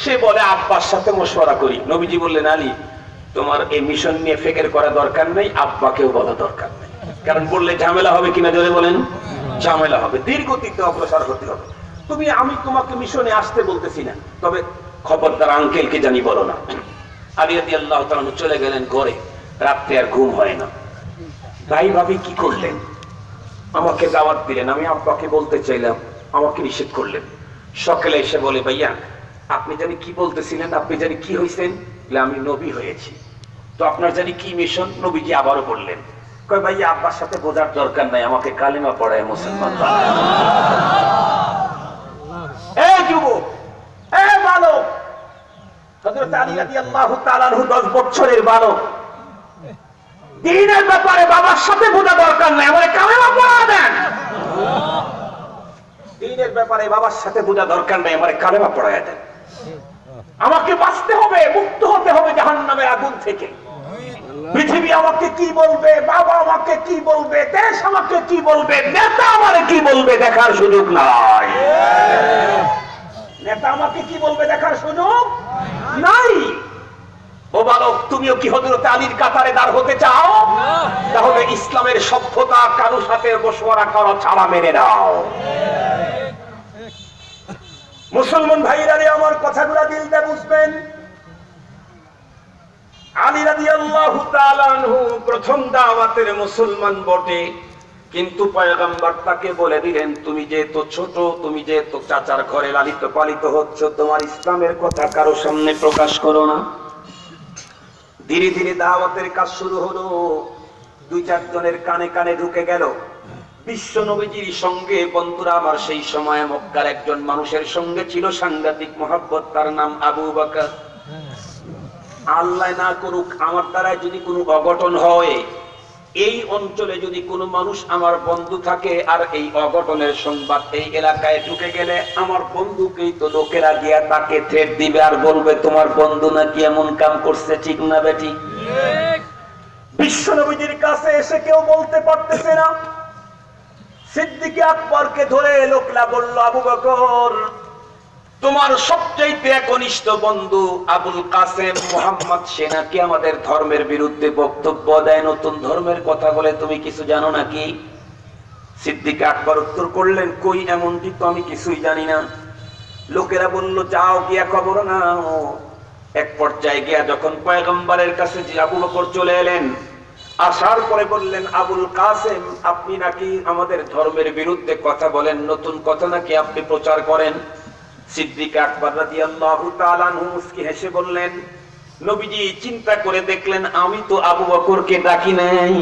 সে বলে আব্বার সাথে মশওয়ারা করি। নবীজি বললেন, আলী তোমার এই মিশন নিয়ে ফিকির করা দরকার নেই, আব্বাকেও বলা দরকার নেই। কারণ বললে ঝামেলা হবে কিনা জোরে বলেন? ঝামেলা হবে, দীর্ঘতিতে অগ্রসর হতে হবে। আমি তোমাকে মিশনে আসতে বলতেছি না, তবে খবরদার আঙ্কেলকে জানি বলো না। আলী রাদিয়াল্লাহু তাআলা চলে গেলেন ঘরে। রাত্রে আর ঘুম হয় না। ভাই ভাবি কি করলেন? আমাকে দাওয়াত দিলেন, আমি আব্বাকে বলতে চাইলাম, আমাকে নিষেধ করলেন। সকালে এসে বলে, ভাইয়া আপনি জানি কি বলতেছিলেন, আপনি জানি কি হয়েছেন? আমি নবী হয়েছি। তো আপনার জানি কি মিশন? নবীজি আবারও বললেন, কয় ভাইয়া আব্বার সাথে বোঝার দরকার নাই, আমাকে কালিমা পড়ায় মুসলমান বানায়। এই যুবক, এই বালক, হযরত আলী রাদিয়াল্লাহু তাআলা আনহু 10 বছরের বালক, দ্বীনের ব্যাপারে বাবার সাথে বোঝা দরকার নাই, আমারে কালেমা পড়া দেন। দ্বীনের ব্যাপারে বাবার সাথে বোঝা দরকার নাই, আমারে কালেমা পড়ায় দেন। আমাকে বাঁচতে হবে, মুক্ত হতে হবে জাহান্নামের আগুন থেকে। পৃথিবী আমাকে কি বলবে, বাবা আমাকে কি বলবে, দেশ আমাকে কি বলবে, নেতা আমারে কি বলবে দেখার সুযোগ নাই। নেতা আমাকে কি বলবে দেখার সুযোগ নাই। ও বালক, তুমিও কি হযরত আলীর কাতারে দাঁড় হতে চাও? তাহলে ইসলামের সভ্যতা কারো সাথে মশওয়ারা করা ছাড়া মেনে নাও। মুসলমান ভাইরা রে, আমার কথাগুলো দিল দিয়ে বুঝবেন। আলী রাদিয়াল্লাহু তাআলা আনহু প্রথম দাওয়াতের মুসলমান বটে, কিন্তু পয়গম্বর তাকে বলে দিলেন, তুমি যেহেতু ছোট, তুমি যেহেতু চাচার ঘরে লালিত পালিত হচ্ছ, তোমার ইসলামের কথা কারো সামনে প্রকাশ করো না। ধীরে ধীরে দাওয়াতের কাজ শুরু হলো। 2-4 জনের কানে কানে ঢুকে গেল। বিশ্ব নবীজির সঙ্গে, বন্ধুরা আমার, সেই সময় মক্কার একজন মানুষের সঙ্গে ছিল সাংঘাতিক মহব্বত, তার নাম আবু বকর। আল্লাহ না করুক, আমার দ্বারা যদি কোনো অঘটন হয়, এই অঞ্চলে যদি কোনো মানুষ আমার বন্ধু থাকে, আর এই অঘটনের সংবাদ এই এলাকায় ঢুকে গেলে, আমার বন্ধুকেই তো লোকেরা গিয়া তাকে থ্রেট দিবে আর বলবে, তোমার বন্ধু নাকি এমন কাম করছে, ঠিক না বেটি? বিশ্ব নবীজির কাছে এসে কেউ বলতে পারতেছে না। সিদ্দিক আকবরকে ধরে লোকলা বলল, আবু বকর, তোমার সবচেয়ে একনিষ্ঠ বন্ধু আবুল কাসেম মুহাম্মদ, সে নাকি আমাদের ধর্মের বিরুদ্ধে বক্তব্য দেয়, নতুন ধর্মের কথা বলে, তুমি কিছু জানো নাকি? সিদ্দিক আকবর উত্তর করলেন, কই, এমনটি তো আমি কিছুই জানি না। লোকেরা বলল, যাও গিয়া খবর নাও। এক পর্যায়ে গিয়া যখন পয়গম্বরের কাছে আবু বকর চলে এলেন, আসার পরে বললেন, আবুল কাসেম, আপনি নাকি আমাদের ধর্মের বিরুদ্ধে কথা বলেন, নতুন কথা নাকি আপনি প্রচার করেন। সিদ্দিক আকবর রাদিয়াল্লাহু তাআলা আনহু মুস্কি হেসে বললেন, নবীজি চিন্তা করে দেখলেন আমি তো আবু বকরকে ডাকি নাই,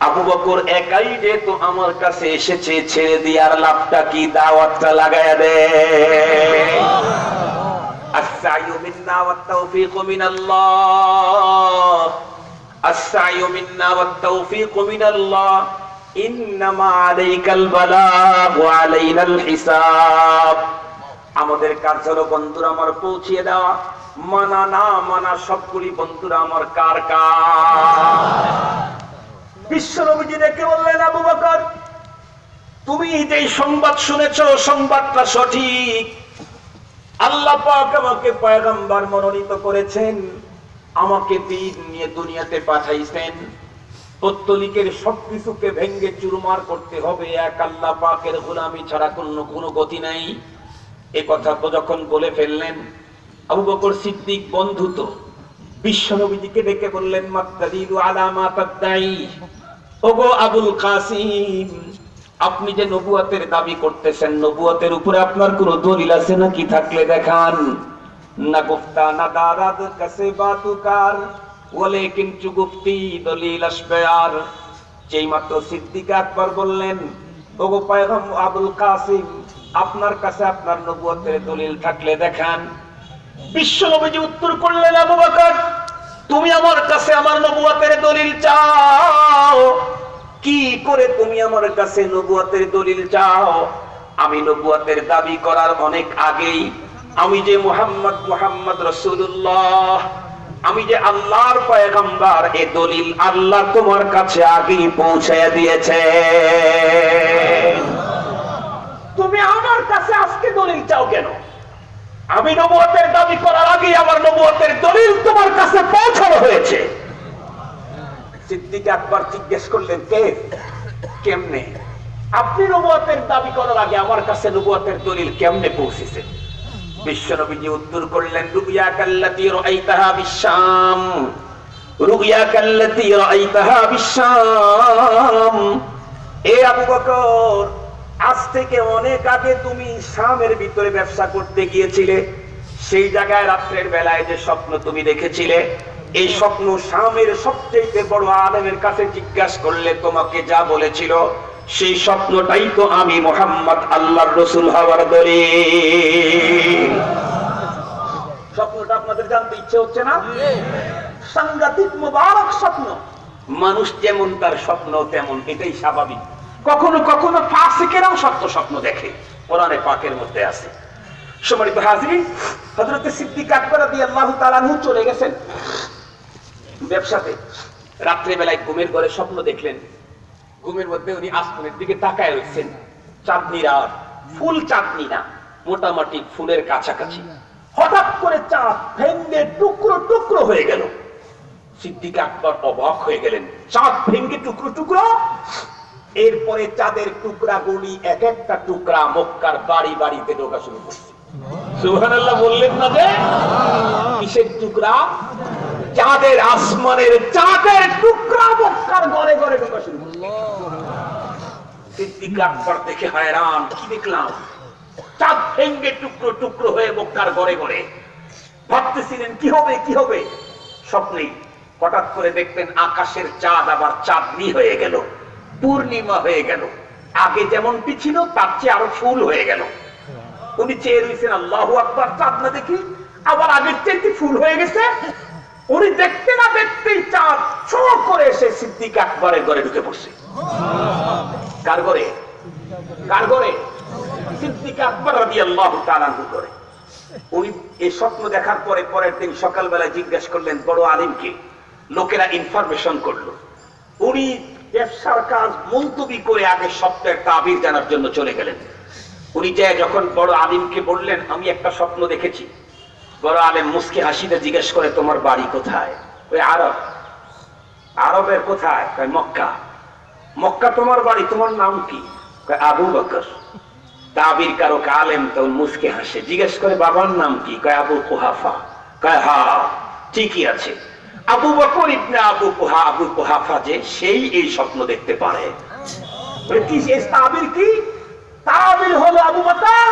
আবু বকর একাই যেহেতু আমার কাছে এসেছে, ছেড়ে দেওয়ার লাভটা কি, দাওয়াতটা লাগায়া দে। আস-সা'য়ু মিন্না ওয়াত তাওফীকু মিনাল্লাহ, আস-সা'য়ু মিন্না ওয়াত তাওফীকু মিনাল্লাহ, ইন্নামা আলাইকাল বালাগ ওয়া আলাইনাল হিসাব। আমাদের কাজ হলো বন্ধুরা আমার পৌঁছিয়ে দেওয়া, মানা না মানা সবগুলি বন্ধুরা আমার কার কাজ। বিশ্ব নবীজি ডেকে বললেন, আবু বকর তুমি যে সংবাদ শুনেছো সংবাদটা সঠিক, আল্লাহ পাক আমাকে পয়গম্বর মনোনীত করেছেন, আমাকে দিন নিয়ে দুনিয়াতে পাঠাইছেন, পত্তলিকের সবকিছুকে ভেঙ্গে চুরমার করতে হবে, এক আল্লাহ পাকের গোলামি ছাড়া কোনো গতি নাই। এ কথা যখন বলে ফেললেন, আবু বকর সিদ্দিক বন্ধু তো বিশ্ব নবীজিকে ডেকে বললেন, মাত্তাদিলু আলা মা তাদাই, ওগো আবুল কাসিম আপনি যে নবুয়তের দাবি করতেছেন, নবুয়তের উপরে আপনার কোনো দলিল আছে নাকি? থাকলে দেখান। না গুফতা না দারাদ কাসে বাতুকার ওয়ালে কিন্তু গুফতি দলিল আসবেয়ার। যেই মাত্র সিদ্দিক আকবর বললেন, ওগো পয়গম্বর আবুল কাসিম আপনার কাছে আপনার নবুয়তের দলিল থাকলে দেখান। বিশ্ব নবীজি উত্তর করলেন, আবু বকর তুমি আমার কাছে আমার নবুয়তের দলিল চাও? কি করে তুমি আমার কাছে নবুয়তের দলিল চাও? আমি নবুয়তের দাবি করার অনেক আগেই আমি যে মুহাম্মদ রাসূলুল্লাহ, আমি যে আল্লাহর পয়গম্বর, এই দলিল আল্লাহ তোমার কাছে আগেই পৌঁছায়া দিয়েছে। তুমি আমার কাছে আজকে দলিল চাও কেন? আমি নবুয়তের দাবি করার আগে আমার নবুয়তের দলিল তোমার কাছে পৌঁছানো হয়েছে। সিদ্দিক আকবর জিজ্ঞেস করলেন, কেমনে? আপনি নবুয়তের দাবি করার আগে আমার কাছে নবুয়তের দলিল কেমনে পৌঁছেছে? বিশ্ব নবীজি উত্তর করলেন, রুইয়া কাল্লাতী রাআইতাহা বিশ-শাম, রুইয়া কাল্লাতী রাআইতাহা বিশ-শাম। এ আবু বকর আজ থেকে অনেক আগে তুমি শামের ভিতরে ব্যবসা করতে গিয়েছিলে, সেই জায়গায় রাত্রের বেলায় যে স্বপ্ন তুমি দেখেছিলে, এই স্বপ্ন শামের সবচেয়ে বড় আলেমের কাছে জিজ্ঞাসা করলে তোমাকে যা বলেছিল সেই স্বপ্নটাই তো আমি মুহাম্মদ আল্লাহর রাসূল হওয়ার দলিল। স্বপ্নটা আপনাদের জানতে ইচ্ছে হচ্ছে না? সাংঘাতিক মুবারক স্বপ্ন। মানুষ যেমন তার স্বপ্ন তেমন, এটাই স্বাভাবিক। কখনো কখনো ফাসিকেরাও সত্য স্বপ্ন দেখে, কোরআনে পাকের মধ্যে আছে। সম্মানিত হাজিরিন, হযরত সিদ্দিক আকবর রাদিয়াল্লাহু তাআলা আনহু চলে গেছেন ব্যবসাতে। রাত্রে বেলায় ঘুমের ঘরে স্বপ্ন দেখলেন, ঘুমের মধ্যে উনি আসমানের দিকে তাকায় রয়েছেন। চাঁদনি রাত, ফুল চাঁদনি না, মোটামুটি ফুলের কাছাকাছি। হঠাৎ করে চাঁদ ভেঙ্গে টুকরো টুকরো হয়ে গেল। সিদ্দিক আকবর অবাক হয়ে গেলেন, চাঁদ ভেঙ্গে টুকরো টুকরো। এরপরে চাঁদের টুকরা গুলি এক একটা টুকরা মক্কার বাড়ি বাড়িতে ঢোকা শুরু করছে। সুবহানাল্লাহ বললেন না? যে কিসের টুকরা? চাঁদের, আসমানের চাঁদের টুকরা মক্কার ঘরে ঘরে ঢোকা শুরু করছে। সিদ্দিক আকবর দেখে hayran, কি দেখলাম? চাঁদ ভেঙ্গে টুকরো টুকরো হয়ে মক্কার ঘরে ঘরে। ভাবতেছিলেন কি হবে কি হবে। স্বপ্নে হঠাৎ করে দেখবেন আকাশের চাঁদ আবার চাঁদনি হয়ে গেল, পূর্ণিমা হয়ে গেল। আগে যেমনটি ছিল তার চেয়ে আরো ফুল হয়ে গেল। উনি চেয়ে রয়েছেন, আল্লাহু আকবার, চাঁদ না দেখি আবার আগের চেয়ে ফুল হয়ে গেছে। উনি দেখতে না দেখতেই চাঁদ ছো করে এসে সিদ্দিক আকবরের ঘরে ঢুকে পড়ছে। কার ঘরে? কার ঘরে? সিদ্দিক আকবর রাদিয়াল্লাহু তাআলা আনহু ঘরে। উনি এই স্বপ্ন দেখার পরে পরের দিন সকালবেলায় জিজ্ঞেস করলেন বড় আলিমকে। লোকেরা ইনফরমেশন করলো। উনি ব্যবসার কাজ মুলতবি করে আগে স্বপ্নের তাবির জানার জন্য চলে গেলেন। উনি যে যখন বড় আলিমকে বললেন, আমি একটা স্বপ্ন দেখেছি। বড় আলেম মুস্কি হাসিতে জিজ্ঞেস করে, তোমার বাড়ি কোথায়? ওই আরব। আরবের কোথায়? মক্কা। মক্কা তোমার বাড়ি, তোমার নাম কি? আবু বকর। তাবির কারো আলেম তো মুস্কি হাসে, জিজ্ঞেস করে বাবার নাম কি? আবু কুহাফা। হ্যাঁ ঠিকই আছে, আবু বকর ইবনে আবু কুহাফা যে, সেই এই স্বপ্ন দেখতে পারে। কি তাবির? কি তাবির হলো আবু বকর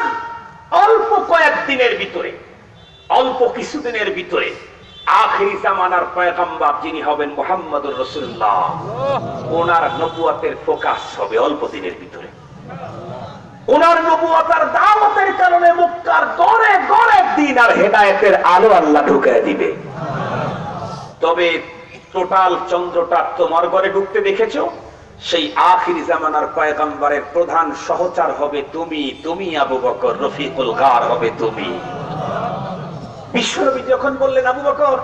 অল্প কয়েকদিনের ভিতরে, অল্প কিছুদিনের ভিতরে আখিরি জামানার পয়গম্বর যিনি হবেন মুহাম্মদুর রাসূলুল্লাহ, ওনার নবুয়তের ফোকাস হবে অল্প দিনের ভিতরে। ওনার নবুয়তের দাওয়াতের কারণে মক্কার গড়ে গড়ে দ্বীন আর হেদায়েতের আলো আল্লাহ ঢুকায় দিবে। তবে টোটাল চন্দ্রটা তোমার ঘরে ঢুকতে দেখেছো? সেই আখিরি জামানার পয়গম্বরের প্রধান সহচর হবে তুমি, তুমি আবু বকর, রফিকুল গার হবে তুমি। বিশ্বনবী যখন বললেন আবু বকর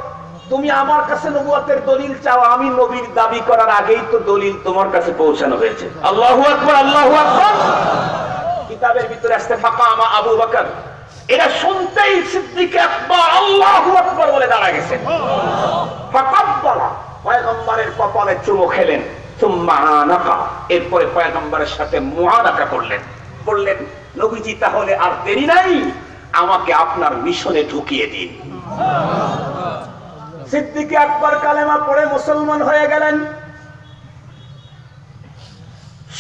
তুমি আমার কাছে নবুয়তের দলিল চাও, আমি নবীর দাবি করার আগেই তো দলিল তোমার কাছে পৌঁছানো হয়েছে। আল্লাহু আকবার, আল্লাহু আকবার। কিতাবের ভিতরে আসতে ফাকামা আবু বকর, এরা শুনতেই সিদ্দিক আকবর আল্লাহু আকবার বলে দাঁড়া গেছেন। ফাকাব্বালা, পয়গম্বরের কপালে চুমু খেলেন। সুম্মা আনাকা, এরপরে পয়গম্বরের সাথে মুআনাকা করলেন। বললেন নবীজি তাহলে আর দেরি নাই, আমাকে আপনার মিশনে ঢুকিয়ে দিন। সিদ্দিক আকবর কালেমা পড়ে মুসলমান হয়ে গেলেন।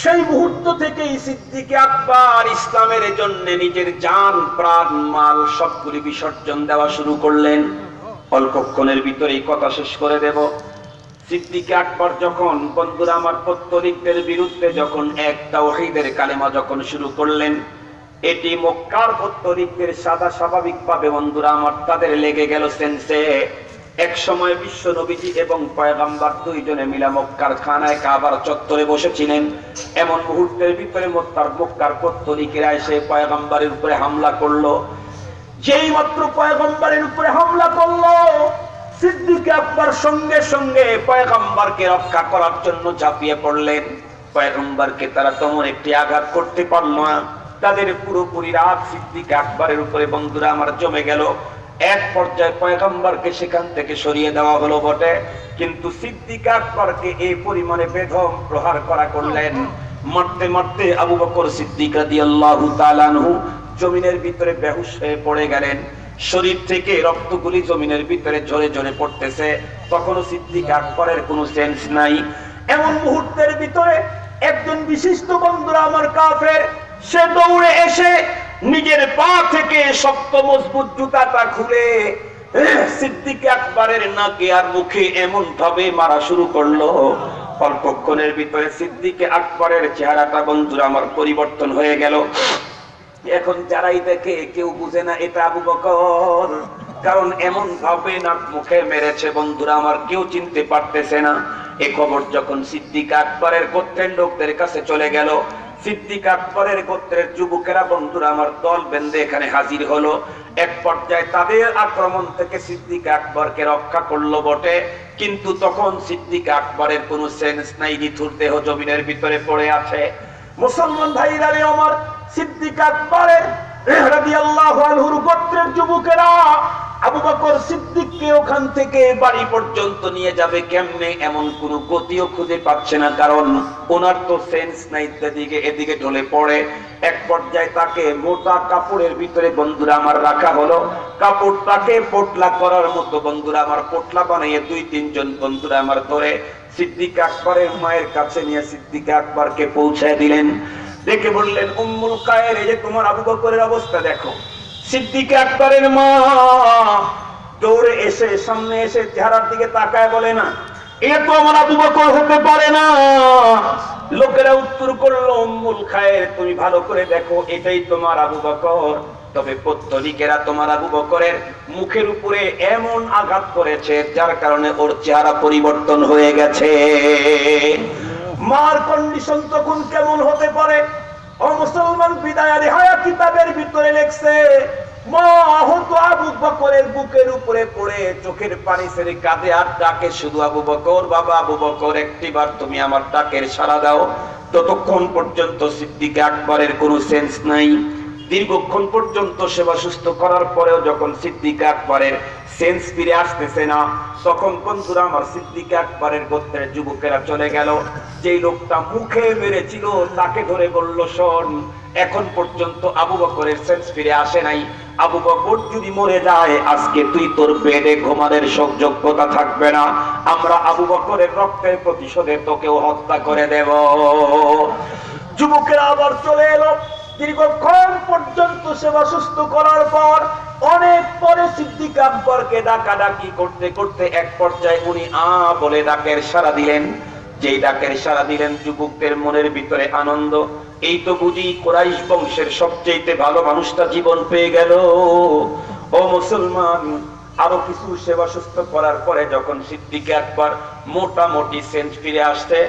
সেই মুহূর্ত থেকেই সিদ্দিক আকবর ইসলামের জন্য নিজের জান, প্রাণ, মাল সবগুলি বিসর্জন দেওয়া শুরু করলেন। অল্পক্ষণের ভিতরেই কথা শেষ করে দেব। সিদ্দিক আকবর যখন, বন্ধুরা আমার, পত্তলিকদের বিরুদ্ধে যখন এক তাওহীদের কালেমা যখন শুরু করলেন, এটি মক্কার পত্তলিকদের সাদা স্বাভাবিকভাবে, বন্ধুরা আমার, তাদের লেগে গেল সেন্সে। এক সময় বিশ্ব নবীজি এবং পয়গম্বর দুইজনে মিলা মক্কার খানায় কাবার চত্বরে বসেছিলেন। এমন মুহূর্তের ভিতরে মক্কার পত্তলিকেরা এসে পয়গম্বরের উপরে হামলা করলো। যেই মাত্র পয়গম্বরের উপরে হামলা করলো, সিদ্দিক আকবর সঙ্গে সঙ্গে পয়গম্বরকে রক্ষা করার জন্য ঝাঁপিয়ে পড়লেন। পয়গম্বরকে তারা তেমন একটি আঘাত করতে পারল না। তাদের পুরোপুরি রাত সিদ্দিক আকবরের উপরে, বন্ধুরা আমার, জমে গেল। এক পর্যায়ে পয়গম্বরকে সেখান থেকে সরিয়ে দেওয়া হলো বটে, কিন্তু সিদ্দিক আকবরকে এই পরিমাণে বেদম প্রহার করা করলেন, মারতে মারতে আবু বকর সিদ্দিক রাদিয়াল্লাহু তাআলা আনহু জমিনের ভিতরে বেহুশ হয়ে পড়ে গেলেন। শরীর থেকে রক্তগুলি জমিনের ভিতরে ঝরে ঝরে পড়তেছে। তখনও সিদ্দিক আকবরের কোনো সেন্স নাই। এমন মুহূর্তের ভিতরে একজন বিশিষ্ট, বন্ধুরা আমার, কাফের, সে দৌড়ে এসে নিজের পা থেকে শক্ত মজবুত জুতাটা খুলে সিদ্দিক আকবরের নাকে আর মুখে এমন ভাবে মারা শুরু করলো, অল্পক্ষণের ভিতরে সিদ্দিক আকবরের চেহারাটা, বন্ধুরা আমার, পরিবর্তন হয়ে গেল। এখন যারাই দেখে কেউ বুঝে না এটা আবু বকর, কারণ এমন ভাবে নাক মুখে মেরেছে, বন্ধুরা আমার, কেউ চিনতে পারতেছে না। এই খবর যখন সিদ্দিক আকবরের গোত্রের লোকদের কাছে চলে গেল, সিদ্দিক আকবরের গোত্রের যুবকেরা, বন্ধুরা আমার, দল বেঁধে এখানে হাজির হলো। এক পর্যায়ে তাদের আক্রমণ থেকে সিদ্দিক আকবরকে রক্ষা করলো বটে, কিন্তু তখন সিদ্দিক আকবরের কোনো সেন্স নাই, নিথুর দেহ জমিনের ভিতরে পড়ে আছে। মুসলমান ভাইরা রে আমার, সিদ্দিক আকবরের রাদিয়াল্লাহু আনহুর গোত্রের যুবকেরা আবু বকর সিদ্দিককে ওখান থেকে বাড়ি পর্যন্ত নিয়ে যাবে কেমনে, এমন কোন গতিও খুঁজে পাচ্ছে না, কারণ ওনার তো সেন্স নাই। এদিকে ঢলে পড়ে। এক পর্যায়ে তাকে মোটা কাপড়ের ভিতরে, বন্ধুরা আমার, রাখা হলো। কাপড়টাকে পোটলা করার মতো, বন্ধুরা আমার, পোটলা বানিয়ে 2-3 জন, বন্ধুরা আমার, ধরে সিদ্দিক আকবরের মায়ের কাছে নিয়ে সিদ্দিক আকবরকে পৌঁছায় দিলেন। দেখে বললেন, উম্মুল কায়ের, এই যে তোমার আবু বকরের অবস্থা দেখো। সিদ্দিক আকবরের মা দৌড়ে এসে সামনে এসে চেহারার দিকে তাকায় বলে, না, এ তো আমার আবু বকর হতে পারে না। লোকেরা উত্তর করলো, উম্মুল খায়ের, তুমি ভালো করে দেখো, এটাই তোমার আবু বকর। তবে পত্তলিকেরা তোমার আবু বকরের মুখের উপরে এমন আঘাত করেছে, যার কারণে ওর চেহারা পরিবর্তন হয়ে গেছে। মার কন্ডিশন তখন কেমন হতে পারে? ও মুসলমান, বিদায়ের হায়া কিতাবের ভিতরে লেখছে, মা হতো আবু বকরের বুকের উপরে পড়ে চোখের পানি ছেড়ে কাঁদে আর ডাকে শুধু আবু বকর, বাবা আবু বকর, একটিবার তুমি আমার ডাকের সাড়া দাও। ততক্ষণ পর্যন্ত সিদ্দিক আকবরের কোনো সেন্স নাই। দীর্ঘক্ষণ পর্যন্ত সেবা সুস্থ করার পরেও যখন সিদ্দিক আকবরের সেন্স ফিরে আসতেছে না, তখন, বন্ধুরা আমার, সিদ্দিক আকবরের গোত্রের যুবকেরা চলে গেল। যেই লোকটা মুখে মেরেছিল তাকে ধরে বলল, শোন, এখন পর্যন্ত আবু বকরের সেন্স ফিরে আসে নাই। আবু বকর যদি মরে যায়, আজকে তুই তোর বেডে ঘুমানোর যোগ্যতা থাকবে না। আমরা আবু বকরের রক্তের প্রতিশোধে তোকেও হত্যা করে দেব। যুবকেরা আবার চলে এলো। দীর্ঘক্ষণ পর্যন্ত সেবা সুস্থ করার পর অনেক পরে সিদ্দিক আকবরকে ডাকাডাকি করতে করতে এক পর্যায়ে উনি বলে ডাকের সাড়া দিলেন। যেই ডাকের সাড়া দিলেন, যুবকদের মনের ভিতরে আনন্দ, এই তো বুঝি কুরাইশ বংশের সবচেয়ে ভালো মানুষটা জীবন পেয়ে গেল। ও মুসলমান, আরো কিছু সেবা সুস্থ করার পরে যখন সিদ্দিক আকবর মোটামুটি সেন্স ফিরে আসছে,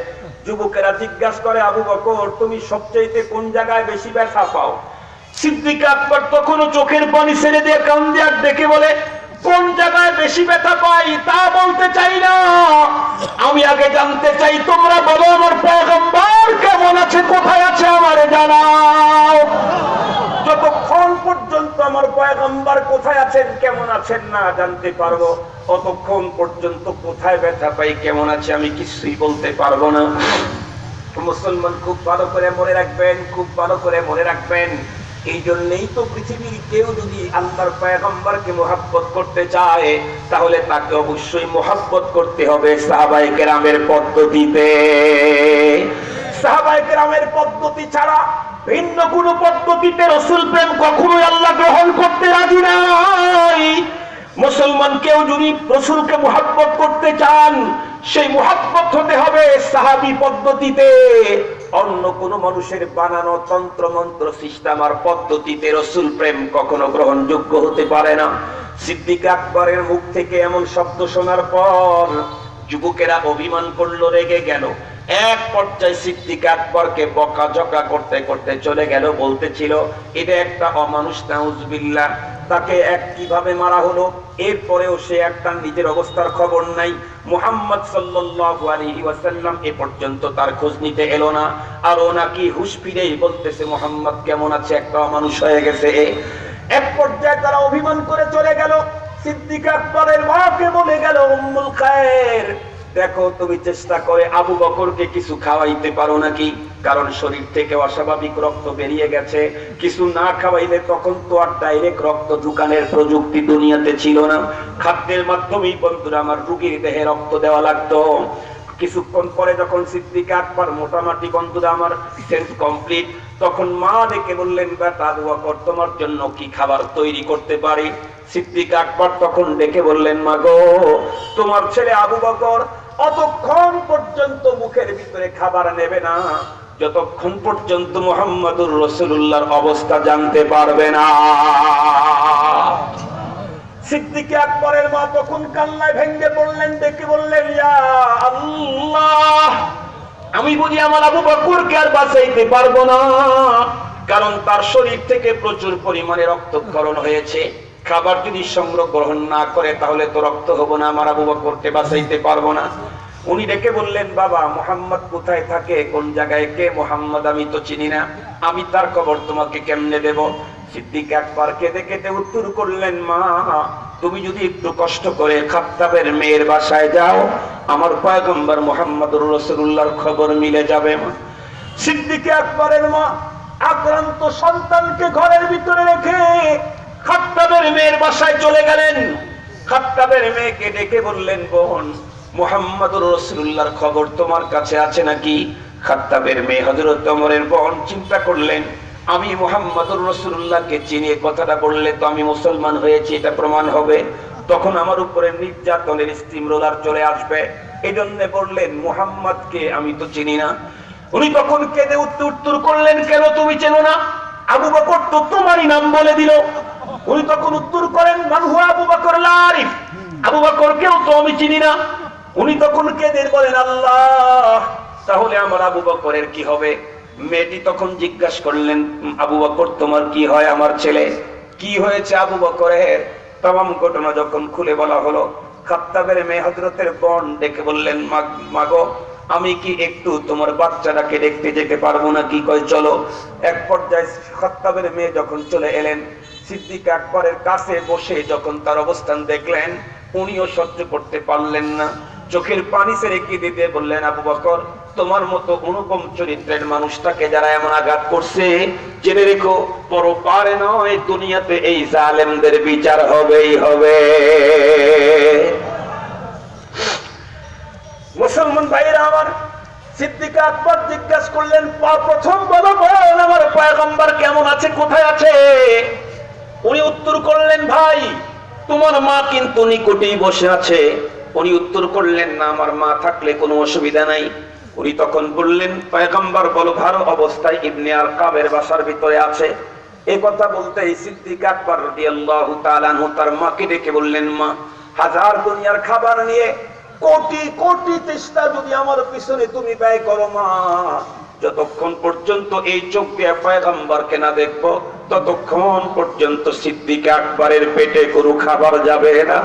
যুবকেরা জিজ্ঞাসা করে, আবু বকর তুমি সবচেয়ে কোন জায়গায় বেশি ব্যথা পাও? সিদ্দিক আকবর তখনও চোখের পানি ছেড়ে দিয়ে কান্দে আর দেখে বলে, কোন জায়গায় বেশি ব্যথা পাই তা বলতে চাই না, আমি আগে জানতে চাই তোমরা বলো আমার পয়গম্বর কেমন আছে, কোথায় আছে আমারে জানাও। যতক্ষণ পর্যন্ত আমার পয়গম্বর কোথায় আছেন কেমন আছেন না জানতে পারবো, ততক্ষণ পর্যন্ত কোথায় ব্যথা পাই কেমন আছে আমি কিছুই বলতে পারবো না। মুসলমান খুব ভালো করে মনে রাখবেন, খুব ভালো করে মনে রাখবেন। এই জন্যই তো পৃথিবীর কেউ যদি আল্লাহর পয়গম্বরকে মুহাব্বত করতে চায়, তাহলে তাকে অবশ্যই মুহাব্বত করতে হবে সাহাবায়ে কেরামের পদ্ধতিতে। সাহাবায়ে কেরামের পদ্ধতি ছাড়া ভিন্ন কোন পদ্ধতিতে রাসূল প্রেম কখনোই আল্লাহ গ্রহণ করতে রাজি নাই। মুসলমান কেউ যদি রাসূলকে মুহাব্বত করতে চান, সেই মুহাব্বত হতে হবে সাহাবী পদ্ধতিতে। অন্য কোন মানুষের বানানো তন্ত্র মন্ত্র সিস্টেম আর পদ্ধতিতে রাসূল প্রেম কখনো গ্রহণযোগ্য হতে পারে না। সিদ্দিক আকবরের মুখ থেকে এমন শব্দ শোনার পর যুবকেরা অভিমান করলো, রেগে গেল। এক পর্যায়ে সিদ্দিক আকবরকে বকাঝকা করতে করতে চলে গেল, বলতেছিল এটা একটা অমানুষ, নাউজুবিল্লাহ, তাকে এক কিভাবে মারা হলো। এরপরেও সে একটা নিজের অবস্থার খবর নাই। মুহাম্মদ সাল্লাল্লাহু আলাইহি ওয়াসাল্লাম এ পর্যন্ত তার খোঁজ নিতে এলো না। আর ও নাকি হুঁশ ফিরেই বলতেছে মুহাম্মদ কেমন আছে, একটা অমানুষ হয়ে গেছে। এক পর্যায়ে তারা অভিমান করে চলে গেল। সিদ্দিক আকবরের মাকে বলে গেল, উম্মুল খায়ের, দেখো তুমি চেষ্টা করে আবু বকরকে কিছু খাওয়াইতে পারো নাকি, কারণ শরীর থেকে অস্বাভাবিক রক্ত বেরিয়ে গেছে। কিছু না খাওয়াইলে তখন তো আর ডাইরেক্ট রক্ত ঢুকানোর প্রযুক্তি দুনিয়াতে ছিল না, খাদ্যের মাধ্যমেই বন্ধুরা আমার রোগীর দেহে রক্ত দেওয়া লাগতো। কিছুক্ষণ পরে যখন সিদ্দিক আকবর মোটামুটি বন্ধুরা আমার সেন্স কমপ্লিট, তখন মা ডেকে বললেন, বেটা আবু বকর তোমার জন্য কি খাবার তৈরি করতে পারি? সিদ্দিক আকবর তখন ডেকে বললেন, মা গো, তোমার ছেলে আবু বকর অতক্ষণ পর্যন্ত মুখের ভিতরে খাবার নেবে না যতক্ষণ পর্যন্ত মুহাম্মদুর রাসূলুল্লাহর অবস্থা জানতে পারবে না। সিদ্দিক আকবরের মা তখন কান্নায় ভেঙে পড়লেন, ডেকে বললেন, ইয়া আল্লাহ, আমি বুঝি আমার আবু বকরকে আর বাঁচাইতে পারবো না, কারণ তার শরীর থেকে প্রচুর পরিমাণে রক্তক্ষরণ হয়েছে। খাবার যদি সংগ্রহ গ্রহণ না করে তাহলে তো রক্ত হবো না, আমার আবু বকরকে বাঁচাইতে পারবো না। উনি ডেকে বললেন, বাবা মুহাম্মদ কোথায় থাকে, কোন জায়গায়, কে মুহাম্মদ, আমি তো চিনি না, আমি তার খবর তোমাকে কেমনে দেব? সিদ্দিক আকবর কেঁদে কেঁদে উত্তর করলেন, মা তুমি যদি একটু কষ্ট করে খাত্তাবের মেয়ের বাসায় যাও, আমার পয়গম্বর মুহাম্মদুর রাসূলুল্লাহর খবর মিলে যাবে। মা সিদ্দিক আকবরের মা আক্রান্ত সন্তানকে ঘরের ভিতরে রেখে খাত্তাবের মেয়ের বাসায় চলে গেলেন। খাত্তাবের মেয়েকে ডেকে বললেন, বোন মুহাম্মদুর রাসূলুল্লাহর খবর তোমার কাছে আছে নাকি? খাত্তাবের মেয়ে হযরত ওমরের বোন চিন্তা করলেন, আমি মুহাম্মদুর রাসূলুল্লাহকে চিনি, কথাটা বললে তো আমি মুসলমান হয়েছি এটা প্রমাণ হবে, তখন আমার উপরে নির্যাতনের স্টিম রোলার চলে আসবে। এই জন্য বললেন, মুহাম্মদকে আমি তো চিনি না। উনি তখন কেঁদে উত্তর করলেন, কেন তুমি চেনো না? আবু বকর তো তোমারই নাম বলে দিল। উনি তখন উত্তর করেন, মান হুয়া আবু বকর লা আরিফ, আবু বকরকেও তো আমি চিনি না। উনি তখন কেঁদে বলেন, আল্লাহ, তাহলে আমার আবু বকরের কি হবে? মেয়েটি তখন জিজ্ঞাসা করলেন, আবু বকর তোমার কি হয়? আমার ছেলে কি হয়েছে আবু বকরের? তামাম ঘটনা যখন খুলে বলা হলো, খাত্তাবের মেয়ে হযরতের বোন ডেকে বললেন, মাগো আমি কি একটু তোমার বাচ্চাটাকে দেখতে যেতে পারবো নাকি? কয় চলো। এক পর্যায়ে খাত্তাবের মেয়ে যখন চলে এলেন, সিদ্দিক আকবরের কাছে বসে যখন তার অবস্থান দেখলেন, উনিও সহ্য করতে পারলেন না, চোখের পানি ছেড়ে কেঁদে দিয়ে বললেন, আবু বকর তোমার মতো অনুপম চরিত্রের মানুষটাকে যারা এমন আঘাত করছে, জেনে রেখো পরপারে নয় দুনিয়াতে এই জালেমদের বিচার হবেই হবে। মুসলমান ভাইরা আমার, সিদ্দিক আকবর জিজ্ঞাসা করলেন, প্রথম বলো বোন আমার পয়গম্বর কেমন আছে, কোথায় আছে? উনি উত্তর করলেন, ভাই তোমার মা কিন্তু নিকটেই বসে আছে। উনি উত্তর করলেন, না, আমার মা থাকলে কোনো অসুবিধা নাই। উনি তখন বললেন, পয়গম্বর বলো ভালো অবস্থায় ইবনে আরকামের বাসার ভিতরে আছে। এই কথা বলতে সিদ্দিক আকবর রাদিয়াল্লাহু তাআলা আনহু তার মাকে ডেকে বললেন, মা, হাজার দুনিয়ার খাবার নিয়ে কোটি কোটি চেষ্টা যদি আমার পিছনে তুমি ব্যয় করো মা, যতক্ষণ পর্যন্ত এই চোখ দিয়ে পয়গম্বরকে না দেখবো ততক্ষণ পর্যন্ত সিদ্দিক আকবরের পেটে কোনো খাবার যাবে না।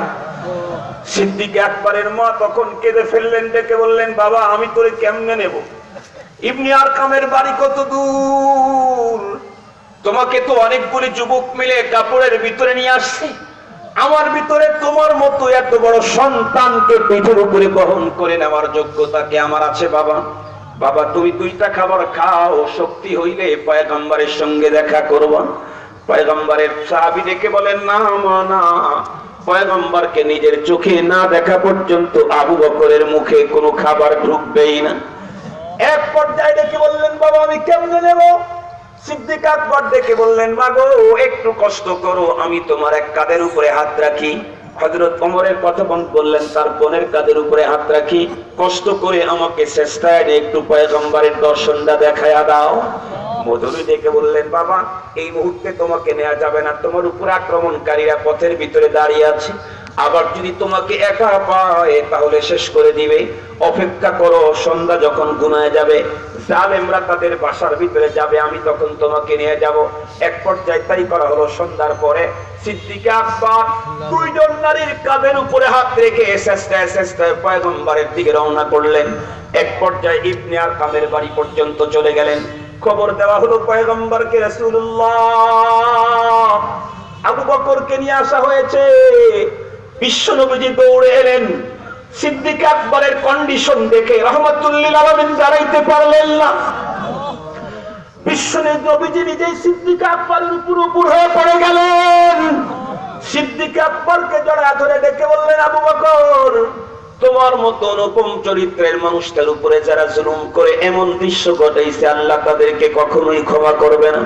সিদ্দিক আকবরের মা তখন কেঁদে ফেললেন, ডেকে বললেন, বাবা আমি তোরে কেমনে নেব? ইবনে আরকামের বাড়ি কত দূর, তোমাকে তো অনেকগুলি যুবক মিলে কাপড়ের ভিতরে নিয়ে আসছে, আমার ভিতরে তোমার মতো এত বড় সন্তানকে পিঠের উপরে বহন করে নেওয়ার যোগ্যতা কি আমার আছে বাবা? বাবা তুমি দুইটা খাবার খাও, শক্তি হইলে পয়গম্বরের সঙ্গে দেখা করবা। পয়গম্বরের সাহাবী ডেকে বলেন, না মা না, পয়গম্বরকে নিজের চোখে না দেখা পর্যন্ত আবু বকরের মুখে কোনো খাবার ঢুকবেই না। এক পর্যায়ে ডেকে বললেন, বাবা আমি কেমনে নেব? সিদ্দিক আকবর ডেকে বললেন, মা গো একটু কষ্ট করো, আমি তোমার এক কাঁধের উপরে হাত রাখি। হযরত ওমরের কথা বললেন, তার বোনের কাঁধের উপরে হাত রাখি, কষ্ট করে আমাকে চেষ্টায় একটু পয়গম্বরের দর্শনটা দেখায়া দাও। মধুরী ডেকে বললেন, বাবা এই মুহূর্তে তোমাকে নেওয়া যাবে না, তোমার উপর আক্রমণকারীরা পথের ভিতরে দাঁড়িয়ে আছে, আবার যদি তোমাকে একা পায় তাহলে শেষ করে দিবে, অপেক্ষা করো, সন্ধ্যা যখন ঘুমায় যাবে জালেমরা তাদের বাসার ভিতরে যাবে, আমি তখন তোমাকে নিয়ে যাব। এক পর্যায়ে তাই করা হলো। সন্ধ্যার পরে সিদ্দিক আকবর দুইজন নারীর কাঁধের উপরে হাত রেখে চেষ্টায় চেষ্টায় পয়গম্বরের দিকে রওনা করলেন। এক পর্যায়ে ইবনে আরকামের বাড়ি পর্যন্ত চলে গেলেন। খবর দেওয়া হলো পয়গম্বরকে, রাসূলুল্লাহ আবু বকরকে নিয়ে আসা হয়েছে। বিশ্ব নবীজি দৌড়ে এলেন। সিদ্দিক আকবরের কন্ডিশন দেখে রাহমাতুল লিল আলামিন দাঁড়াইতে পারলেন না। বিশ্ব নবীজি নিজেই সিদ্দিক আকবরের উপর হয়ে পড়ে গেলেন। সিদ্দিক আকবরকে জড়ায় ধরে ডেকে বললেন, আবু বকর তোমার মতো অনুপম চরিত্রের মানুষটার উপরে যারা জুলুম করে এমন দৃশ্য ঘটাইছে, আল্লাহ তাদেরকে কখনোই ক্ষমা করবে না।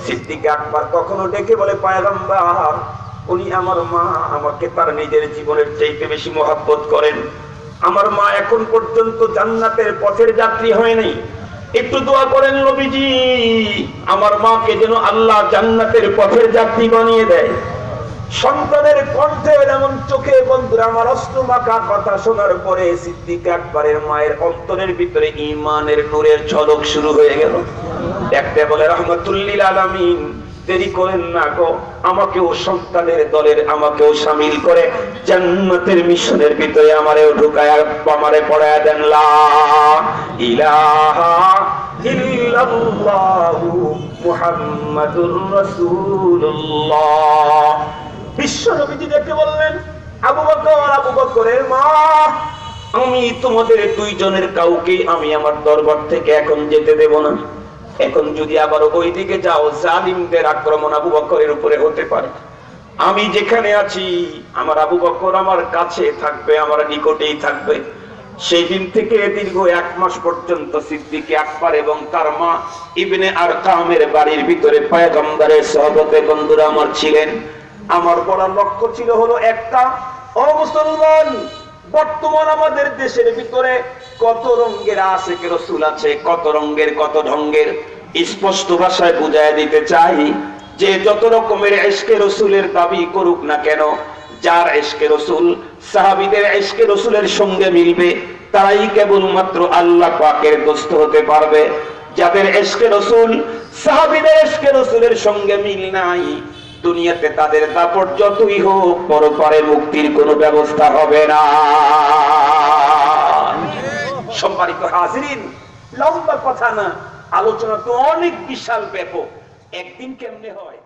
সিদ্দিক আকবর কখনো ডেকে বলে, পয়গম্বর উনি আমার মা, আমাকে তার নিজের জীবনের চাইতে বেশি মহব্বত করেন। আমার মা এখন পর্যন্ত জান্নাতের পথের যাত্রী হয় নাই, একটু দোয়া করেন নবীজি আমার মাকে যেন আল্লাহ জান্নাতের পথের যাত্রী বানিয়ে দেয়। সন্তানের কণ্ঠে যেমন চোখে বন্ধুরা আমার অশ্রু মাখা কথা শোনার পরে সিদ্দিক আকবরের মায়ের অন্তরের ভিতরে ঈমানের নূরের ঝলক শুরু হয়ে গেল। দেখতে বলে, রাহমাতুল লিল আলামিন দেরি করেন না গো, আমাকেও সন্তানের দলের আমাকেও শামিল করে জান্নাতের মিশনের ভিতরে আমারেও ঢুকায়, আমারে পড়ায় দেন লা ইলাহা ইল্লাল্লাহু মুহাম্মাদুর রাসূলুল্লাহ। বিশ্ব নবীজি দেখে বললেন, আবু বকর, আবু বকরের মা, আমি তোমাদের দুইজনের কাউকে আমি আমার দরবার থেকে এখন যেতে দেব না। এখন যদি আবার ওই দিকে যাও জালিমদের আক্রমণ আবু বকরের উপরে হতে পারে। আমি যেখানে আছি আমার আবু বকর আমার কাছে থাকবে, আমার নিকটেই থাকবে। সেই দিন থেকে দীর্ঘ 1 মাস পর্যন্ত সিদ্দিক আকবর এবং তার মা ইবনে আরকামের বাড়ির ভিতরে পয়গম্বরের সহবতে বন্ধুরা আমার ছিলেন। আমার বড় লক্ষ্য ছিল হলো একটা, ও মুসলমান, বর্তমান আমাদের দেশের ভিতরে কত রঙের আশিকে রাসূল আছে, কত রঙের কত ঢঙ্গের। স্পষ্ট ভাষায় বুঝায় দিতে চাই যে যত রকমের ইশকে রাসূলের দাবি করুক না কেন, যার ইশকে রাসূল সাহাবীদের ইশকে রাসূলের সঙ্গে মিলবে তারাই কেবলমাত্র আল্লাহ পাকের দোস্ত হতে পারবে। যাদের ইশকে রাসূল সাহাবীদের ইশকে রাসূলের সঙ্গে মিল নাই, দুনিয়াতে তাদের দাপট যতই হোক পরপারে মুক্তির কোনো ব্যবস্থা হবে না। সম্মানিত হাজিরিন, লম্বা কথা না, আলোচনা তো অনেক বিশাল ব্যাপক, একদিন কেমনে হয়।